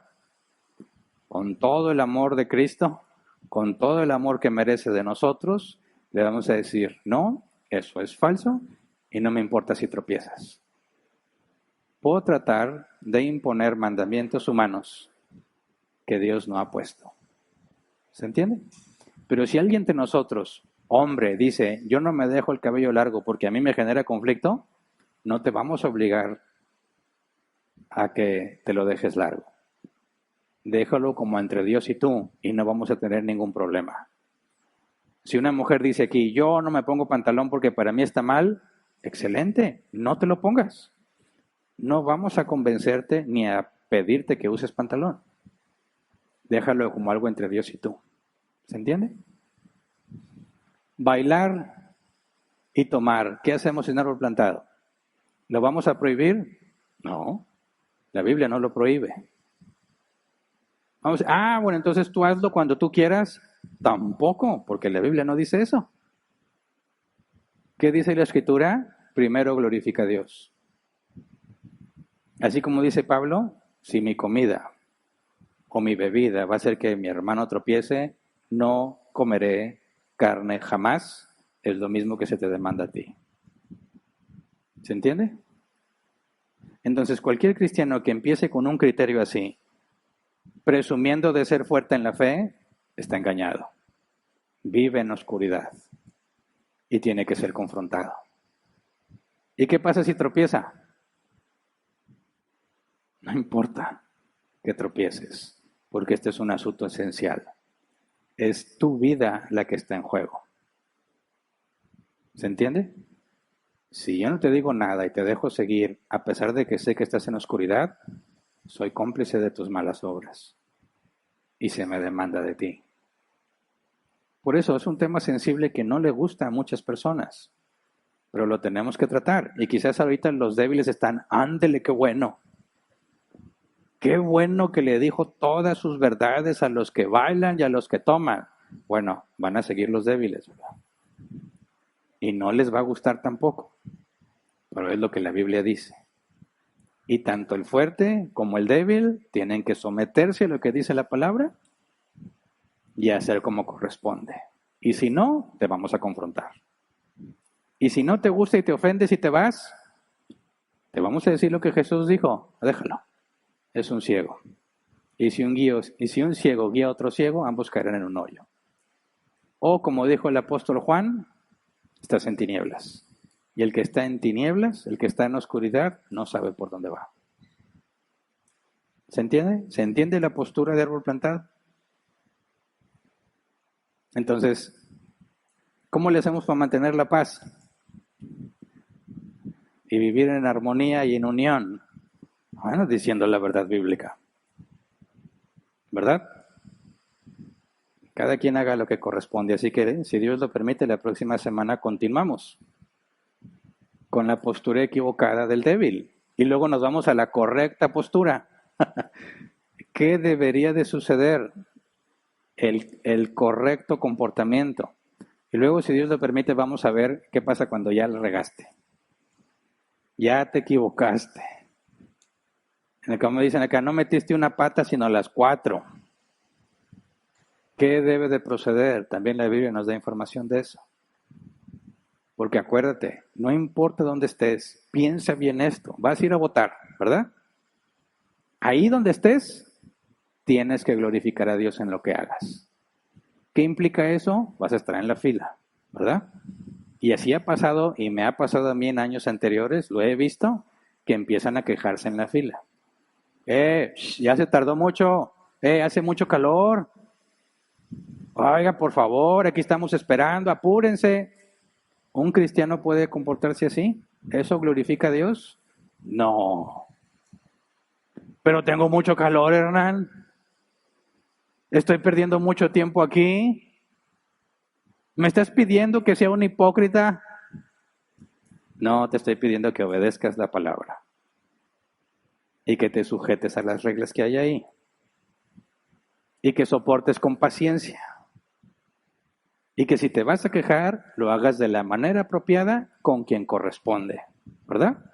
con todo el amor de Cristo, con todo el amor que merece de nosotros, Le vamos a decir, no, eso es falso y no me importa si tropiezas. Puedo tratar de imponer mandamientos humanos que Dios no ha puesto. ¿Se entiende? Pero si alguien de nosotros, hombre, dice, yo no me dejo el cabello largo porque a mí me genera conflicto, no te vamos a obligar a que te lo dejes largo. Déjalo como entre Dios y tú y no vamos a tener ningún problema. Si una mujer dice aquí, yo no me pongo pantalón porque para mí está mal, excelente, no te lo pongas. No vamos a convencerte ni a pedirte que uses pantalón. Déjalo como algo entre Dios y tú. ¿Se entiende? Bailar y tomar. ¿Qué hacemos en árbol plantado? ¿Lo vamos a prohibir? No, la Biblia no lo prohíbe. Bueno, entonces tú hazlo cuando tú quieras. Tampoco, porque la Biblia no dice eso. ¿Qué dice la Escritura? Primero glorifica a Dios. Así como dice Pablo, si mi comida o mi bebida va a hacer que mi hermano tropiece, no comeré carne jamás, es lo mismo que se te demanda a ti. ¿Se entiende? Entonces, cualquier cristiano que empiece con un criterio así, presumiendo de ser fuerte en la fe, está engañado. Vive en oscuridad y tiene que ser confrontado. ¿Y qué pasa si tropieza? No importa que tropieces, porque este es un asunto esencial. Es tu vida la que está en juego. ¿Se entiende? Si yo no te digo nada y te dejo seguir, a pesar de que sé que estás en oscuridad, soy cómplice de tus malas obras y se me demanda de ti. Por eso es un tema sensible que no le gusta a muchas personas, pero lo tenemos que tratar. Y quizás ahorita los débiles están, ándele, qué bueno. Qué bueno que le dijo todas sus verdades a los que bailan y a los que toman. Bueno, van a seguir los débiles, ¿verdad? Y no les va a gustar tampoco, pero es lo que la Biblia dice. Y tanto el fuerte como el débil tienen que someterse a lo que dice la palabra y hacer como corresponde. Y si no, te vamos a confrontar. Y si no te gusta y te ofendes y te vas, te vamos a decir lo que Jesús dijo, déjalo. Es un ciego. Y si un ciego guía a otro ciego, ambos caerán en un hoyo. O como dijo el apóstol Juan, estás en tinieblas. Y el que está en tinieblas, el que está en oscuridad, no sabe por dónde va. ¿Se entiende? ¿Se entiende la postura de árbol plantado? Entonces, ¿cómo le hacemos para mantener la paz? Y vivir en armonía y en unión. Bueno, diciendo la verdad bíblica. ¿Verdad? Cada quien haga lo que corresponde. Así que, si Dios lo permite, la próxima semana continuamos con la postura equivocada del débil. Y luego nos vamos a la correcta postura. ¿Qué debería de suceder? El correcto comportamiento. Y luego, si Dios lo permite, vamos a ver qué pasa cuando ya le regaste. Ya te equivocaste. Como dicen acá, no metiste una pata, sino las 4. ¿Qué debe de proceder? También la Biblia nos da información de eso. Porque acuérdate, no importa dónde estés, piensa bien esto. Vas a ir a votar, ¿verdad? Ahí donde estés, tienes que glorificar a Dios en lo que hagas. ¿Qué implica eso? Vas a estar en la fila, ¿verdad? Y así ha pasado, y me ha pasado a mí en años anteriores, lo he visto, que empiezan a quejarse en la fila. Ya se tardó mucho, hace mucho calor. Oiga, por favor, aquí estamos esperando, apúrense. ¿Un cristiano puede comportarse así? ¿Eso glorifica a Dios? No. Pero tengo mucho calor, Hernán. Estoy perdiendo mucho tiempo aquí. ¿Me estás pidiendo que sea un hipócrita? No, te estoy pidiendo que obedezcas la palabra y que te sujetes a las reglas que hay ahí y que soportes con paciencia y que si te vas a quejar, lo hagas de la manera apropiada con quien corresponde, ¿verdad?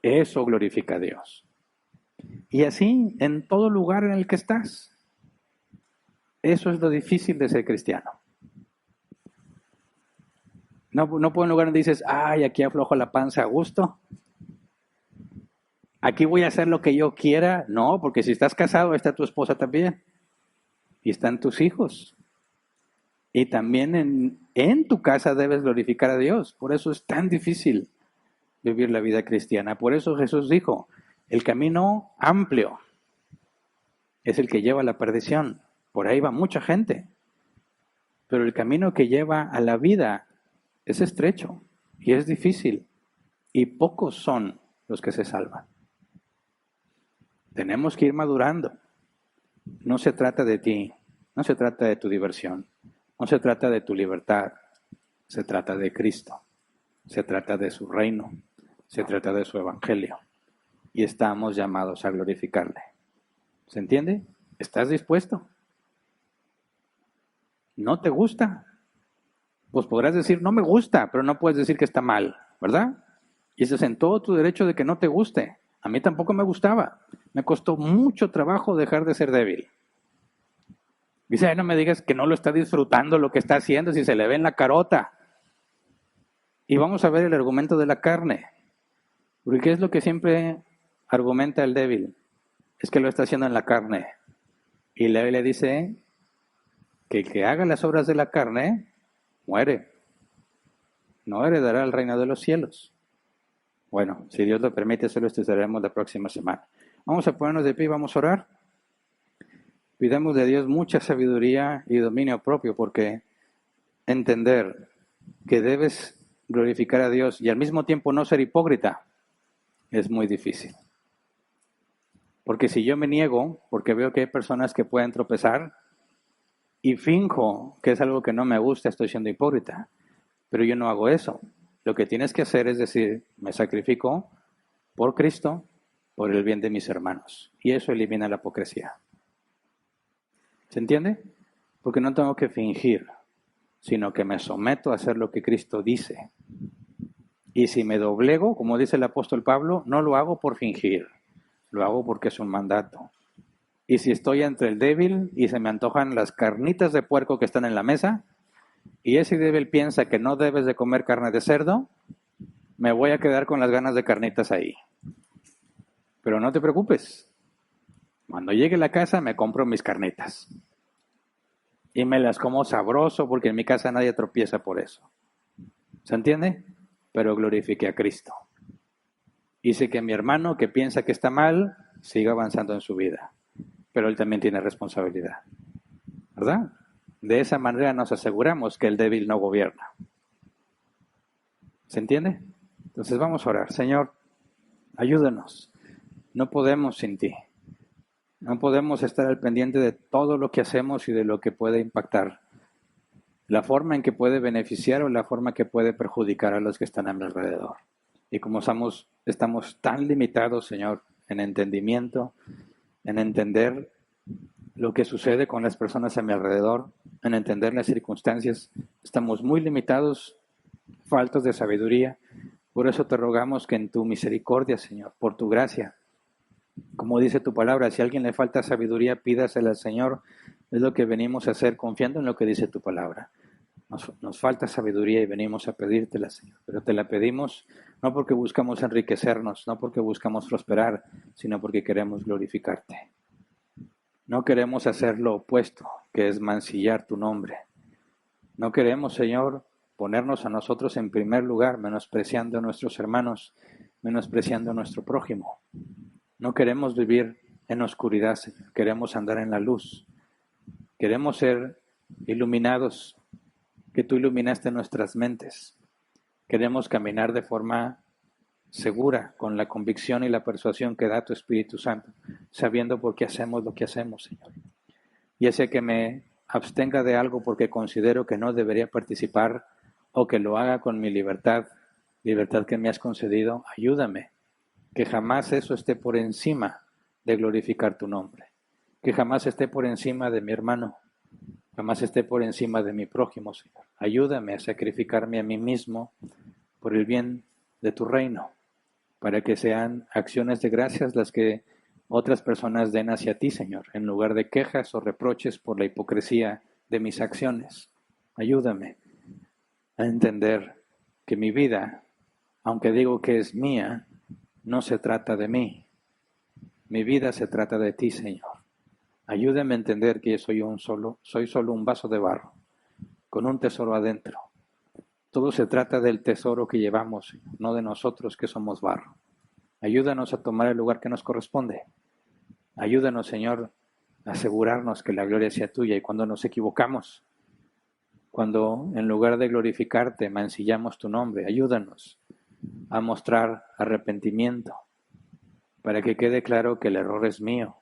Eso glorifica a Dios. Y así en todo lugar en el que estás. Eso es lo difícil de ser cristiano. No puedo en un lugar donde dices, ay, aquí aflojo la panza a gusto. Aquí voy a hacer lo que yo quiera. No, porque si estás casado, está tu esposa también. Y están tus hijos. Y también en tu casa debes glorificar a Dios. Por eso es tan difícil vivir la vida cristiana. Por eso Jesús dijo, el camino amplio es el que lleva a la perdición. Por ahí va mucha gente. Pero el camino que lleva a la vida es estrecho y es difícil. Y pocos son los que se salvan. Tenemos que ir madurando. No se trata de ti, no se trata de tu diversión, no se trata de tu libertad, se trata de Cristo, se trata de su reino, se trata de su evangelio. Y estamos llamados a glorificarle. ¿Se entiende? ¿Estás dispuesto? ¿No te gusta? Pues podrás decir, no me gusta, pero no puedes decir que está mal, ¿verdad? Y estás en todo tu derecho de que no te guste. A mí tampoco me gustaba. Me costó mucho trabajo dejar de ser débil. Dice, ay, no me digas que no lo está disfrutando lo que está haciendo si se le ve en la carota. Y vamos a ver el argumento de la carne. Porque ¿qué es lo que siempre argumenta el débil? Es que lo está haciendo en la carne. Y la Biblia dice que el que haga las obras de la carne muere. No heredará el reino de los cielos. Bueno, si Dios lo permite, eso lo estudiaremos la próxima semana. Vamos a ponernos de pie y vamos a orar. Pidamos de Dios mucha sabiduría y dominio propio, porque entender que debes glorificar a Dios y al mismo tiempo no ser hipócrita es muy difícil. Porque si yo me niego, porque veo que hay personas que pueden tropezar y finjo que es algo que no me gusta, estoy siendo hipócrita. Pero yo no hago eso. Lo que tienes que hacer es decir, me sacrifico por Cristo, por el bien de mis hermanos. Y eso elimina la hipocresía. ¿Se entiende? Porque no tengo que fingir, sino que me someto a hacer lo que Cristo dice. Y si me doblego, como dice el apóstol Pablo, no lo hago por fingir, lo hago porque es un mandato. Y si estoy entre el débil y se me antojan las carnitas de puerco que están en la mesa, y ese débil piensa que no debes de comer carne de cerdo, me voy a quedar con las ganas de carnitas ahí. Pero no te preocupes. Cuando llegue a la casa me compro mis carnitas. Y me las como sabroso porque en mi casa nadie tropieza por eso. ¿Se entiende? Pero glorifique a Cristo. Hice que mi hermano que piensa que está mal siga avanzando en su vida. Pero él también tiene responsabilidad. ¿Verdad? De esa manera nos aseguramos que el débil no gobierna. ¿Se entiende? Entonces vamos a orar. Señor, ayúdanos. No podemos sin ti. No podemos estar al pendiente de todo lo que hacemos y de lo que puede impactar. La forma en que puede beneficiar o la forma que puede perjudicar a los que están a mi alrededor. Y como estamos tan limitados, Señor, en entendimiento, en entender lo que sucede con las personas a mi alrededor, en entender las circunstancias, estamos muy limitados, faltos de sabiduría. Por eso te rogamos que en tu misericordia, Señor, por tu gracia, como dice tu palabra, si a alguien le falta sabiduría, pídasela al Señor. Es lo que venimos a hacer confiando en lo que dice tu palabra. Nos falta sabiduría y venimos a pedírtela, Señor. Pero te la pedimos no porque buscamos enriquecernos, no porque buscamos prosperar, sino porque queremos glorificarte. No queremos hacer lo opuesto, que es mancillar tu nombre. No queremos, Señor, ponernos a nosotros en primer lugar, menospreciando a nuestros hermanos, menospreciando a nuestro prójimo. No queremos vivir en oscuridad, Señor. Queremos andar en la luz. Queremos ser iluminados, que tú iluminaste nuestras mentes. Queremos caminar de forma segura, con la convicción y la persuasión que da tu Espíritu Santo, sabiendo por qué hacemos lo que hacemos, Señor. Ya sea que me abstenga de algo porque considero que no debería participar o que lo haga con mi libertad, libertad que me has concedido, ayúdame. Que jamás eso esté por encima de glorificar tu nombre. Que jamás esté por encima de mi hermano. Jamás esté por encima de mi prójimo, Señor. Ayúdame a sacrificarme a mí mismo por el bien de tu reino, para que sean acciones de gracias las que otras personas den hacia ti, Señor, en lugar de quejas o reproches por la hipocresía de mis acciones. Ayúdame a entender que mi vida, aunque digo que es mía, no se trata de mí. Mi vida se trata de ti, Señor. Ayúdame a entender que soy solo un vaso de barro, con un tesoro adentro. Todo se trata del tesoro que llevamos, no de nosotros que somos barro. Ayúdanos a tomar el lugar que nos corresponde. Ayúdanos, Señor, a asegurarnos que la gloria sea tuya y cuando nos equivocamos, cuando en lugar de glorificarte mancillamos tu nombre, ayúdanos a mostrar arrepentimiento para que quede claro que el error es mío,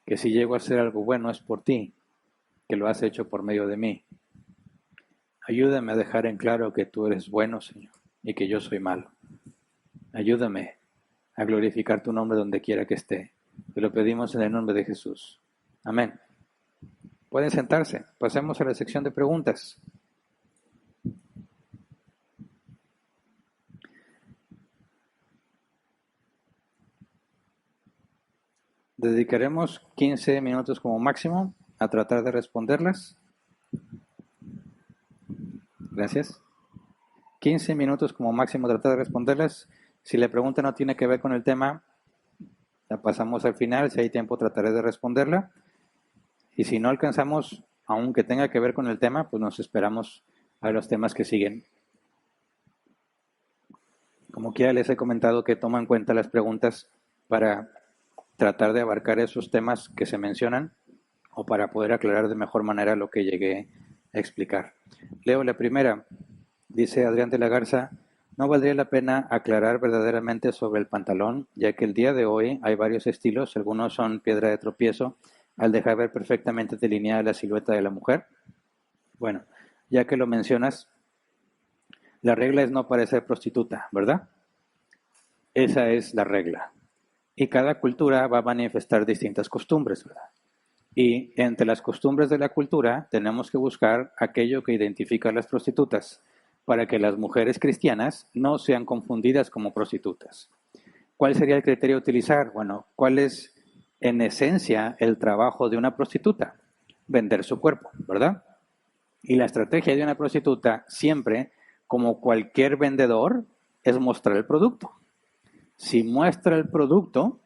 que si llego a hacer algo bueno es por ti, que lo has hecho por medio de mí. Ayúdame a dejar en claro que tú eres bueno, Señor, y que yo soy malo. Ayúdame a glorificar tu nombre donde quiera que esté. Te lo pedimos en el nombre de Jesús. Amén. Pueden sentarse. Pasemos a la sección de preguntas. Dedicaremos 15 minutos como máximo a tratar de responderlas. Gracias. 15 minutos como máximo a tratar de responderlas. Si la pregunta no tiene que ver con el tema, la pasamos al final. Si hay tiempo, trataré de responderla. Y si no alcanzamos, aunque tenga que ver con el tema, pues nos esperamos a los temas que siguen. Como quiera, les he comentado que tomo en cuenta las preguntas para tratar de abarcar esos temas que se mencionan o para poder aclarar de mejor manera lo que llegué a explicar. Leo la primera. Dice Adrián de la Garza, no valdría la pena aclarar verdaderamente sobre el pantalón, ya que el día de hoy hay varios estilos, algunos son piedra de tropiezo, al dejar ver perfectamente delineada la silueta de la mujer. Bueno, ya que lo mencionas, la regla es no parecer prostituta, ¿verdad? Esa es la regla. Y cada cultura va a manifestar distintas costumbres, ¿verdad? Y entre las costumbres de la cultura tenemos que buscar aquello que identifica a las prostitutas, para que las mujeres cristianas no sean confundidas como prostitutas. ¿Cuál sería el criterio a utilizar? Bueno, ¿cuál es en esencia el trabajo de una prostituta? Vender su cuerpo, ¿verdad? Y la estrategia de una prostituta siempre, como cualquier vendedor, es mostrar el producto. Si muestra el producto,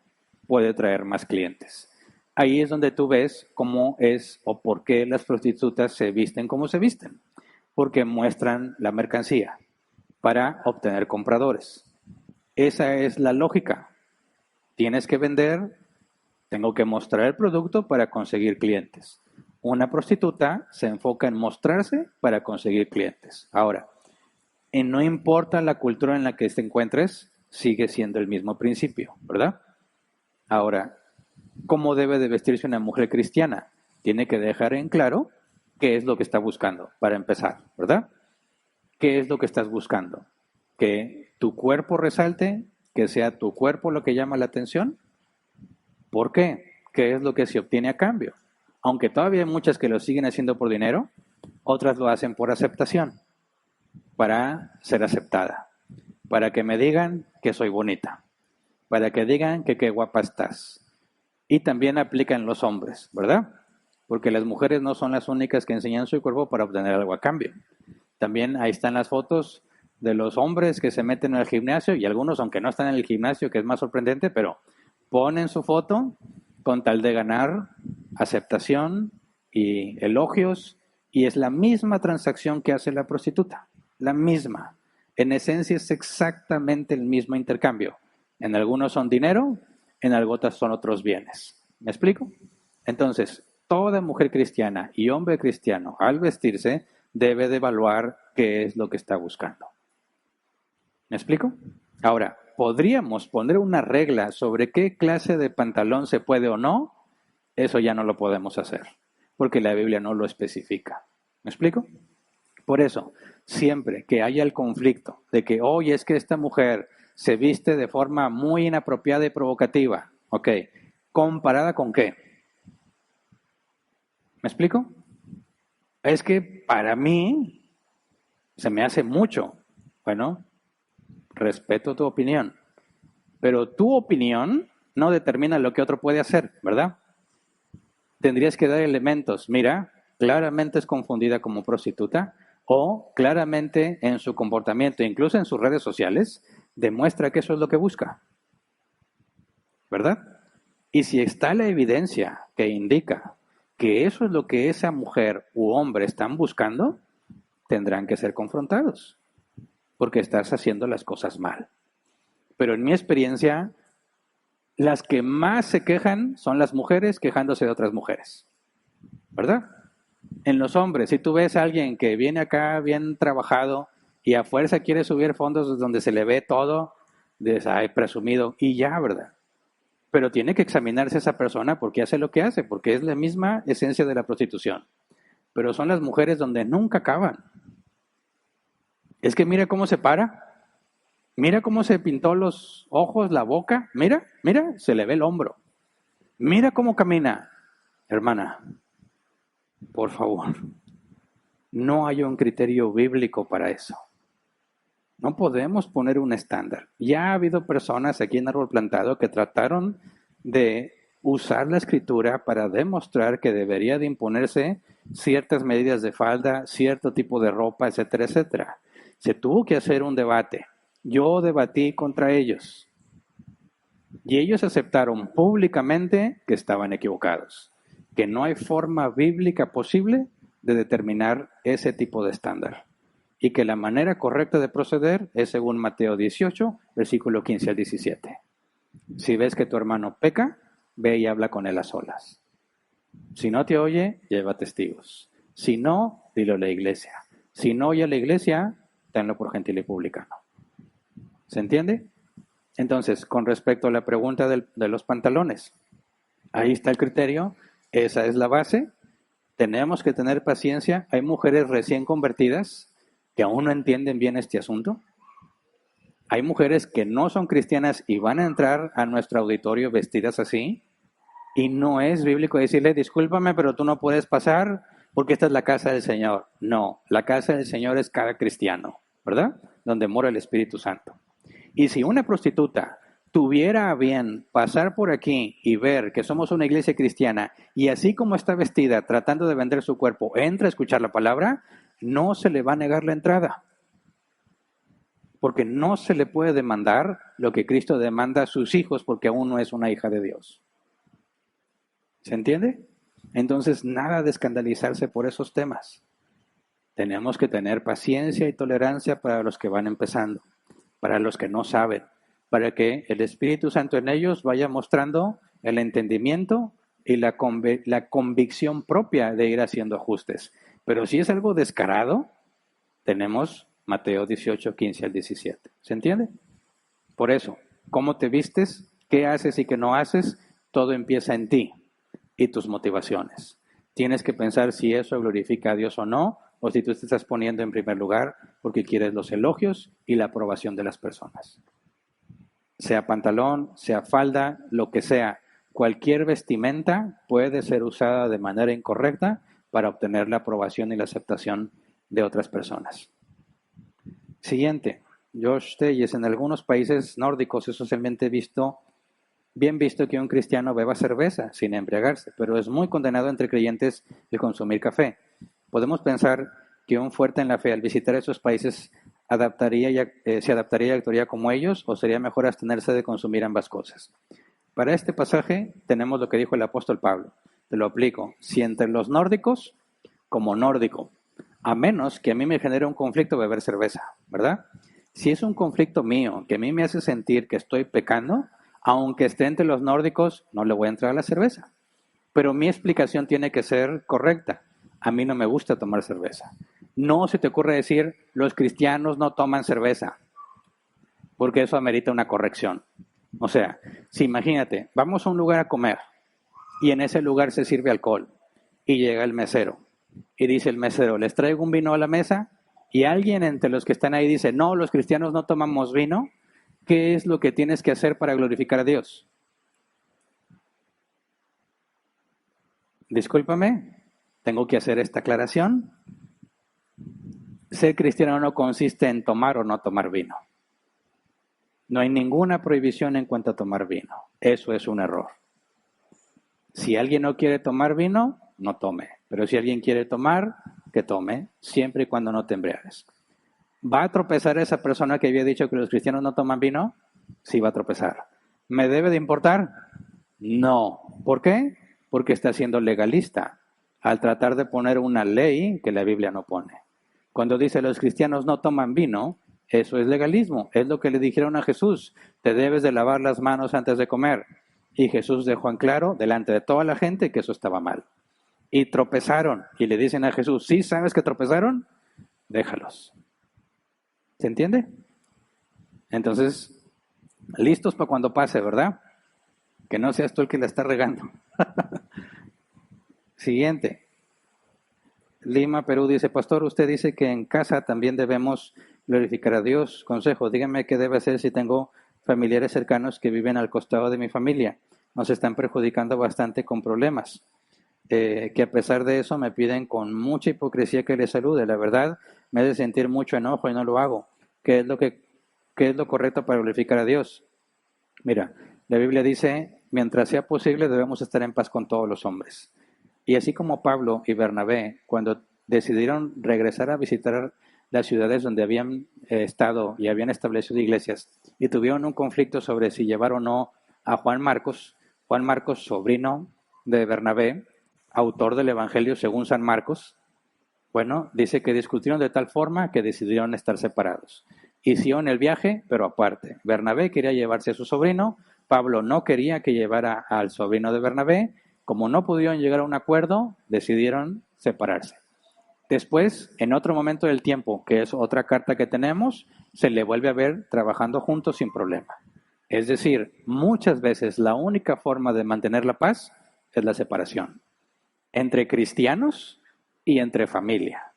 puede traer más clientes. Ahí es donde tú ves cómo es o por qué las prostitutas se visten como se visten. Porque muestran la mercancía para obtener compradores. Esa es la lógica. Tienes que vender, tengo que mostrar el producto para conseguir clientes. Una prostituta se enfoca en mostrarse para conseguir clientes. Ahora, no importa la cultura en la que te encuentres, sigue siendo el mismo principio, ¿verdad? Ahora, ¿cómo debe de vestirse una mujer cristiana? Tiene que dejar en claro qué es lo que está buscando, para empezar, ¿verdad? ¿Qué es lo que estás buscando? ¿Que tu cuerpo resalte? ¿Que sea tu cuerpo lo que llama la atención? ¿Por qué? ¿Qué es lo que se obtiene a cambio? Aunque todavía hay muchas que lo siguen haciendo por dinero, otras lo hacen por aceptación, para ser aceptada, para que me digan que soy bonita, para que digan que qué guapa estás. Y también aplica en los hombres, ¿verdad? Porque las mujeres no son las únicas que enseñan su cuerpo para obtener algo a cambio. También ahí están las fotos de los hombres que se meten al gimnasio y algunos, aunque no están en el gimnasio, que es más sorprendente, pero ponen su foto con tal de ganar aceptación y elogios y es la misma transacción que hace la prostituta, la misma. En esencia es exactamente el mismo intercambio. En algunos son dinero, en algunos son otros bienes. ¿Me explico? Entonces, toda mujer cristiana y hombre cristiano, al vestirse, debe de evaluar qué es lo que está buscando. ¿Me explico? Ahora, ¿podríamos poner una regla sobre qué clase de pantalón se puede o no? Eso ya no lo podemos hacer, porque la Biblia no lo especifica. ¿Me explico? Por eso, siempre que haya el conflicto de que, oye, es que esta mujer se viste de forma muy inapropiada y provocativa, ¿ok? ¿Comparada con qué? ¿Me explico? Es que para mí se me hace mucho. Bueno, respeto tu opinión, pero tu opinión no determina lo que otro puede hacer, ¿verdad? Tendrías que dar elementos. Mira, claramente es confundida como prostituta. o claramente en su comportamiento, incluso en sus redes sociales, demuestra que eso es lo que busca, ¿verdad? Y si está la evidencia que indica que eso es lo que esa mujer u hombre están buscando, tendrán que ser confrontados, porque estás haciendo las cosas mal. Pero en mi experiencia, las que más se quejan son las mujeres quejándose de otras mujeres, ¿verdad? En los hombres, si tú ves a alguien que viene acá bien trabajado y a fuerza quiere subir fondos donde se le ve todo, dices, ay, presumido, y ya, ¿verdad? Pero tiene que examinarse esa persona porque hace lo que hace, porque es la misma esencia de la prostitución. Pero son las mujeres donde nunca acaban. Es que mira cómo se para, mira cómo se pintó los ojos, la boca, mira, mira, se le ve el hombro. Mira cómo camina. Hermana, por favor, no hay un criterio bíblico para eso. No podemos poner un estándar. Ya ha habido personas aquí en Árbol Plantado que trataron de usar la escritura para demostrar que debería de imponerse ciertas medidas de falda, cierto tipo de ropa, etcétera, etcétera. Se tuvo que hacer un debate. Yo debatí contra ellos. Y ellos aceptaron públicamente que estaban equivocados, que no hay forma bíblica posible de determinar ese tipo de estándar y que la manera correcta de proceder es según Mateo 18, versículo 15 al 17. Si ves que tu hermano peca, ve y habla con él a solas. Si no te oye, lleva testigos. Si no, dilo a la iglesia. Si no oye a la iglesia, tenlo por gentil y publicano. ¿Se entiende? Entonces, con respecto a la pregunta de los pantalones, ahí está el criterio, esa es la base. Tenemos que tener paciencia. Hay mujeres recién convertidas que aún no entienden bien este asunto. Hay mujeres que no son cristianas y van a entrar a nuestro auditorio vestidas así. Y no es bíblico decirle, discúlpame, pero tú no puedes pasar porque esta es la casa del Señor. No, la casa del Señor es cada cristiano, ¿verdad? Donde mora el Espíritu Santo. Y si una prostituta tuviera a bien pasar por aquí y ver que somos una iglesia cristiana y así como está vestida tratando de vender su cuerpo, entra a escuchar la palabra, no se le va a negar la entrada. Porque no se le puede demandar lo que Cristo demanda a sus hijos porque aún no es una hija de Dios. ¿Se entiende? Entonces, nada de escandalizarse por esos temas. Tenemos que tener paciencia y tolerancia para los que van empezando, para los que no saben, para que el Espíritu Santo en ellos vaya mostrando el entendimiento y la convicción propia de ir haciendo ajustes. Pero si es algo descarado, tenemos Mateo 18, 15 al 17. ¿Se entiende? Por eso, cómo te vistes, qué haces y qué no haces, todo empieza en ti y tus motivaciones. Tienes que pensar si eso glorifica a Dios o no, o si tú te estás poniendo en primer lugar porque quieres los elogios y la aprobación de las personas. Sea pantalón, sea falda, lo que sea, cualquier vestimenta puede ser usada de manera incorrecta para obtener la aprobación y la aceptación de otras personas. Siguiente, Josh Telles, en algunos países nórdicos es socialmente bien visto que un cristiano beba cerveza sin embriagarse, pero es muy condenado entre creyentes el consumir café. Podemos pensar que un fuerte en la fe al visitar esos países se adaptaría y actuaría como ellos, o sería mejor abstenerse de consumir ambas cosas. Para este pasaje tenemos lo que dijo el apóstol Pablo. Te lo aplico. Si entre los nórdicos, como nórdico, a menos que a mí me genere un conflicto beber cerveza, ¿verdad? Si es un conflicto mío que a mí me hace sentir que estoy pecando, aunque esté entre los nórdicos, no le voy a entrar a la cerveza. Pero mi explicación tiene que ser correcta. A mí no me gusta tomar cerveza. No se te ocurre decir, los cristianos no toman cerveza, porque eso amerita una corrección. O sea, si imagínate, vamos a un lugar a comer y en ese lugar se sirve alcohol y llega el mesero y dice el mesero, ¿les traigo un vino a la mesa? Y alguien entre los que están ahí dice, no, los cristianos no tomamos vino. ¿Qué es lo que tienes que hacer para glorificar a Dios? Discúlpame, tengo que hacer esta aclaración. Ser cristiano no consiste en tomar o no tomar vino. No hay ninguna prohibición en cuanto a tomar vino. Eso es un error. Si alguien no quiere tomar vino, no tome. Pero si alguien quiere tomar, que tome, siempre y cuando no te embriagues. ¿Va a tropezar esa persona que había dicho que los cristianos no toman vino? Sí, va a tropezar. ¿Me debe de importar? No. ¿Por qué? Porque está siendo legalista al tratar de poner una ley que la Biblia no pone. Cuando dice los cristianos no toman vino, eso es legalismo. Es lo que le dijeron a Jesús. Te debes de lavar las manos antes de comer. Y Jesús dejó en claro, delante de toda la gente, que eso estaba mal. Y tropezaron. Y le dicen a Jesús, ¿sí sabes que tropezaron? Déjalos. ¿Se entiende? Entonces, listos para cuando pase, ¿verdad? Que no seas tú el que la está regando. Siguiente. Lima, Perú dice, pastor, usted dice que en casa también debemos glorificar a Dios. Consejo, dígame qué debe hacer si tengo familiares cercanos que viven al costado de mi familia. Nos están perjudicando bastante con problemas. Que a pesar de eso me piden con mucha hipocresía que les salude. La verdad, me hace sentir mucho enojo y no lo hago. ¿Qué es lo correcto para glorificar a Dios? Mira, la Biblia dice, mientras sea posible debemos estar en paz con todos los hombres. Y así como Pablo y Bernabé, cuando decidieron regresar a visitar las ciudades donde habían estado y habían establecido iglesias, y tuvieron un conflicto sobre si llevar o no a Juan Marcos, sobrino de Bernabé, autor del Evangelio según San Marcos, bueno, dice que discutieron de tal forma que decidieron estar separados. Hicieron el viaje, pero aparte. Bernabé quería llevarse a su sobrino, Pablo no quería que llevara al sobrino de Bernabé. Como no pudieron llegar a un acuerdo, decidieron separarse. Después, en otro momento del tiempo, que es otra carta que tenemos, se le vuelve a ver trabajando juntos sin problema. Es decir, muchas veces la única forma de mantener la paz es la separación entre cristianos y entre familia.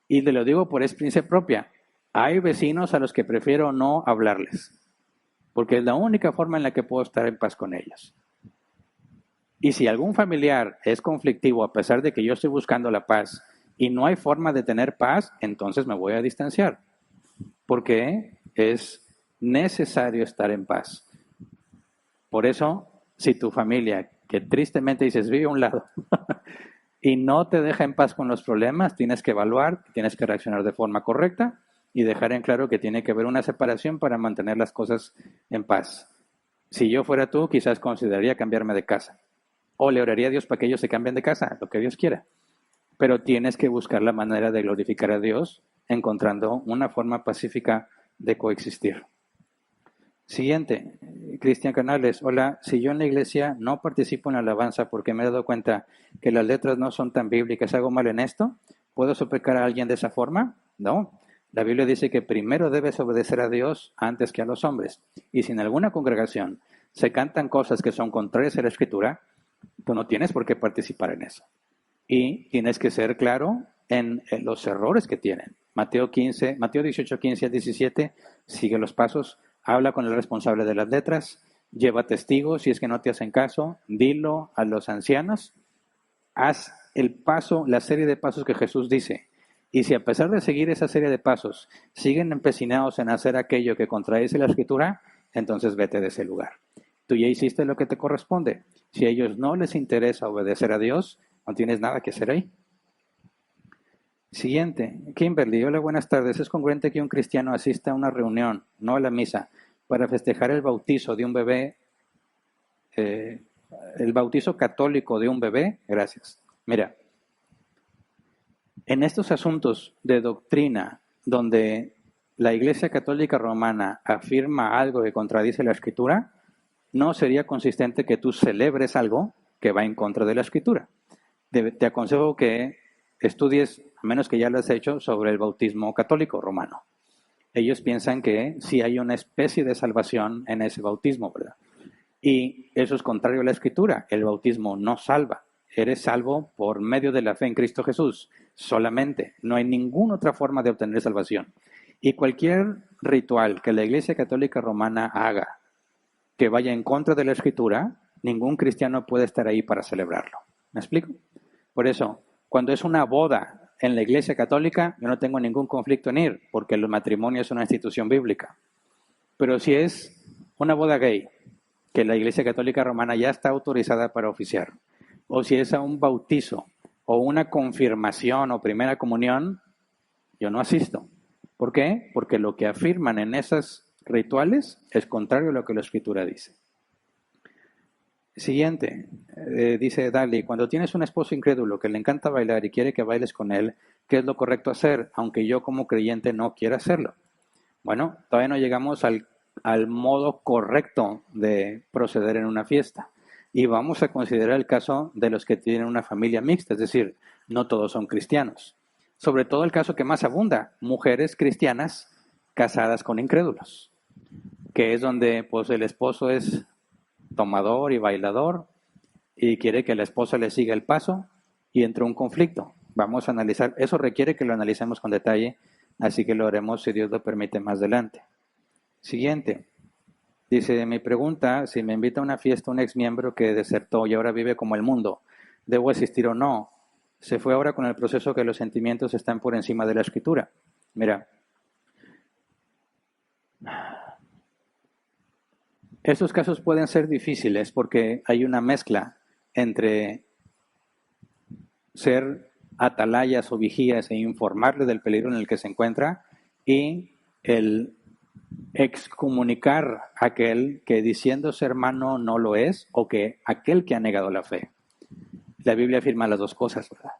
Y te lo digo por experiencia propia. Hay vecinos a los que prefiero no hablarles, porque es la única forma en la que puedo estar en paz con ellos. Y si algún familiar es conflictivo a pesar de que yo estoy buscando la paz y no hay forma de tener paz, entonces me voy a distanciar, porque es necesario estar en paz. Por eso, si tu familia, que tristemente dices, vive a un lado, y no te deja en paz con los problemas, tienes que evaluar, tienes que reaccionar de forma correcta y dejar en claro que tiene que haber una separación para mantener las cosas en paz. Si yo fuera tú, quizás consideraría cambiarme de casa. O le oraría a Dios para que ellos se cambien de casa, lo que Dios quiera. Pero tienes que buscar la manera de glorificar a Dios encontrando una forma pacífica de coexistir. Siguiente, Cristian Canales. Hola, si yo en la iglesia no participo en la alabanza porque me he dado cuenta que las letras no son tan bíblicas, ¿hago mal en esto? ¿Puedo sopecar a alguien de esa forma? No. La Biblia dice que primero debes obedecer a Dios antes que a los hombres. Y si en alguna congregación se cantan cosas que son contrarias a la Escritura, tú no tienes por qué participar en eso. Y tienes que ser claro en los errores que tienen. Mateo 18, 15 al 17, sigue los pasos. Habla con el responsable de las letras, lleva testigos, si es que no te hacen caso, dilo a los ancianos, haz la serie de pasos que Jesús dice. Y si a pesar de seguir esa serie de pasos, siguen empecinados en hacer aquello que contradice la Escritura, entonces vete de ese lugar. Tú ya hiciste lo que te corresponde. Si a ellos no les interesa obedecer a Dios, no tienes nada que hacer ahí. Siguiente, Kimberly, hola, buenas tardes. ¿Es congruente que un cristiano asista a una reunión, no a la misa, para festejar el bautizo de un bebé, el bautizo católico de un bebé? Gracias. Mira, en estos asuntos de doctrina, donde la Iglesia Católica Romana afirma algo que contradice la Escritura, no sería consistente que tú celebres algo que va en contra de la Escritura. Te aconsejo que estudies, a menos que ya lo has hecho, sobre el bautismo católico romano. Ellos piensan que sí hay una especie de salvación en ese bautismo, ¿verdad? Y eso es contrario a la Escritura. El bautismo no salva. Eres salvo por medio de la fe en Cristo Jesús, solamente. No hay ninguna otra forma de obtener salvación. Y cualquier ritual que la Iglesia Católica Romana haga que vaya en contra de la Escritura, ningún cristiano puede estar ahí para celebrarlo. ¿Me explico? Por eso, cuando es una boda en la Iglesia Católica, yo no tengo ningún conflicto en ir, porque el matrimonio es una institución bíblica. Pero si es una boda gay, que la Iglesia Católica Romana ya está autorizada para oficiar, o si es a un bautizo o una confirmación o primera comunión, yo no asisto. ¿Por qué? Porque lo que afirman en esos rituales es contrario a lo que la Escritura dice. Siguiente, dice Dali, cuando tienes un esposo incrédulo que le encanta bailar y quiere que bailes con él, ¿qué es lo correcto hacer? Aunque yo como creyente no quiera hacerlo. Bueno, todavía no llegamos al modo correcto de proceder en una fiesta. Y vamos a considerar el caso de los que tienen una familia mixta, es decir, no todos son cristianos. Sobre todo el caso que más abunda, mujeres cristianas casadas con incrédulos, que es donde pues el esposo es tomador y bailador y quiere que la esposa le siga el paso y entra un conflicto. Vamos a analizar, eso requiere que lo analicemos con detalle, así que lo haremos si Dios lo permite más adelante. Siguiente. Dice, mi pregunta, si me invita a una fiesta un ex miembro que desertó y ahora vive como el mundo, ¿debo asistir o no? Se fue ahora con el proceso que los sentimientos están por encima de la escritura. Mira, estos casos pueden ser difíciles porque hay una mezcla entre ser atalayas o vigías e informarle del peligro en el que se encuentra y el excomunicar a aquel que diciéndose hermano no lo es o que aquel que ha negado la fe. La Biblia afirma las dos cosas, ¿verdad?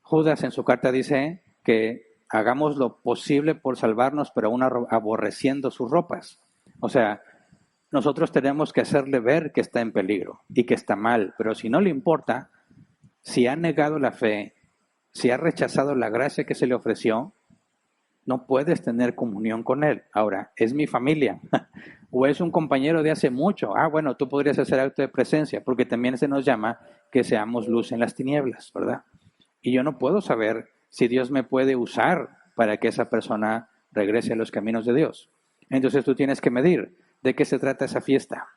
Judas en su carta dice que hagamos lo posible por salvarnos, pero aún aborreciendo sus ropas. O sea, nosotros tenemos que hacerle ver que está en peligro y que está mal, pero si no le importa, si ha negado la fe, si ha rechazado la gracia que se le ofreció, no puedes tener comunión con él. Ahora, ¿es mi familia? ¿O es un compañero de hace mucho? Ah, bueno, tú podrías hacer acto de presencia, porque también se nos llama que seamos luz en las tinieblas, ¿verdad? Y yo no puedo saber si Dios me puede usar para que esa persona regrese a los caminos de Dios. Entonces tú tienes que medir de qué se trata esa fiesta.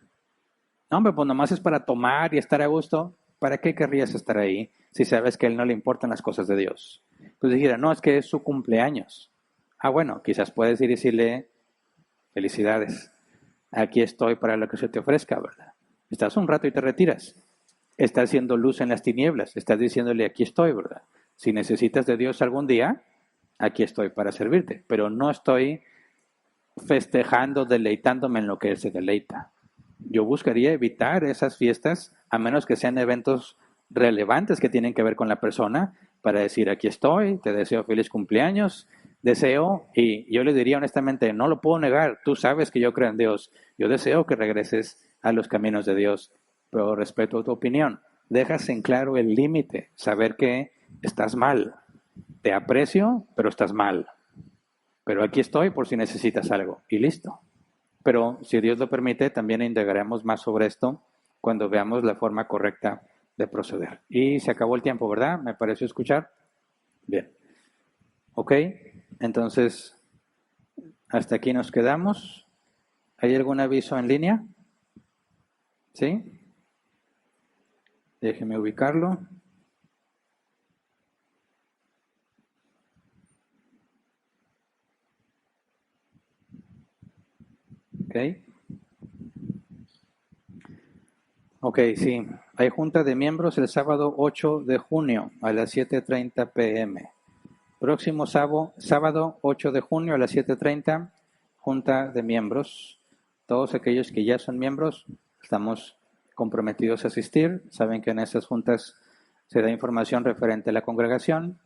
No, hombre, pues nomás es para tomar y estar a gusto. ¿Para qué querrías estar ahí si sabes que a él no le importan las cosas de Dios? Pues dijera, no, es que es su cumpleaños. Ah, bueno, quizás puedes ir y decirle, felicidades, aquí estoy para lo que se te ofrezca, ¿verdad? Estás un rato y te retiras. Estás haciendo luz en las tinieblas. Estás diciéndole, aquí estoy, ¿verdad? Si necesitas de Dios algún día, aquí estoy para servirte. Pero no estoy festejando, deleitándome en lo que Él se deleita. Yo buscaría evitar esas fiestas, a menos que sean eventos relevantes que tienen que ver con la persona, para decir, aquí estoy, te deseo feliz cumpleaños, deseo, y yo le diría honestamente, no lo puedo negar, tú sabes que yo creo en Dios, yo deseo que regreses a los caminos de Dios, pero respeto tu opinión. Dejas en claro el límite, saber que estás mal. Te aprecio, pero estás mal. Pero aquí estoy por si necesitas algo, y listo. Pero si Dios lo permite, también indagaremos más sobre esto cuando veamos la forma correcta de proceder. Y se acabó el tiempo, ¿verdad? ¿Me pareció escuchar? Bien. Ok, entonces, hasta aquí nos quedamos. ¿Hay algún aviso en línea? ¿Sí? Déjeme ubicarlo. Ok. Ok, sí. Hay junta de miembros el sábado 8 de junio a las 7:30 p.m. Próximo sábado 8 de junio a las 7:30, junta de miembros. Todos aquellos que ya son miembros estamos comprometidos a asistir. Saben que en esas juntas se da información referente a la congregación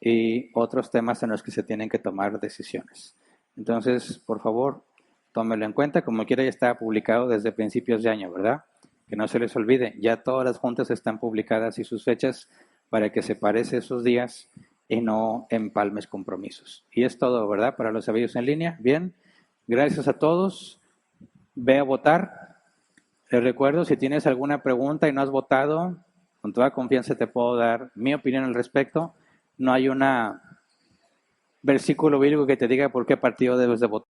y otros temas en los que se tienen que tomar decisiones. Entonces, por favor, tómelo en cuenta. Como quiera, ya está publicado desde principios de año, ¿verdad? Que no se les olvide, ya todas las juntas están publicadas y sus fechas para que se parece esos días y no empalmes compromisos. Y es todo, ¿verdad? Para los sabios en línea. Bien, gracias a todos. Ve a votar. Les recuerdo, si tienes alguna pregunta y no has votado, con toda confianza te puedo dar mi opinión al respecto. No hay un versículo bíblico que te diga por qué partido debes de votar.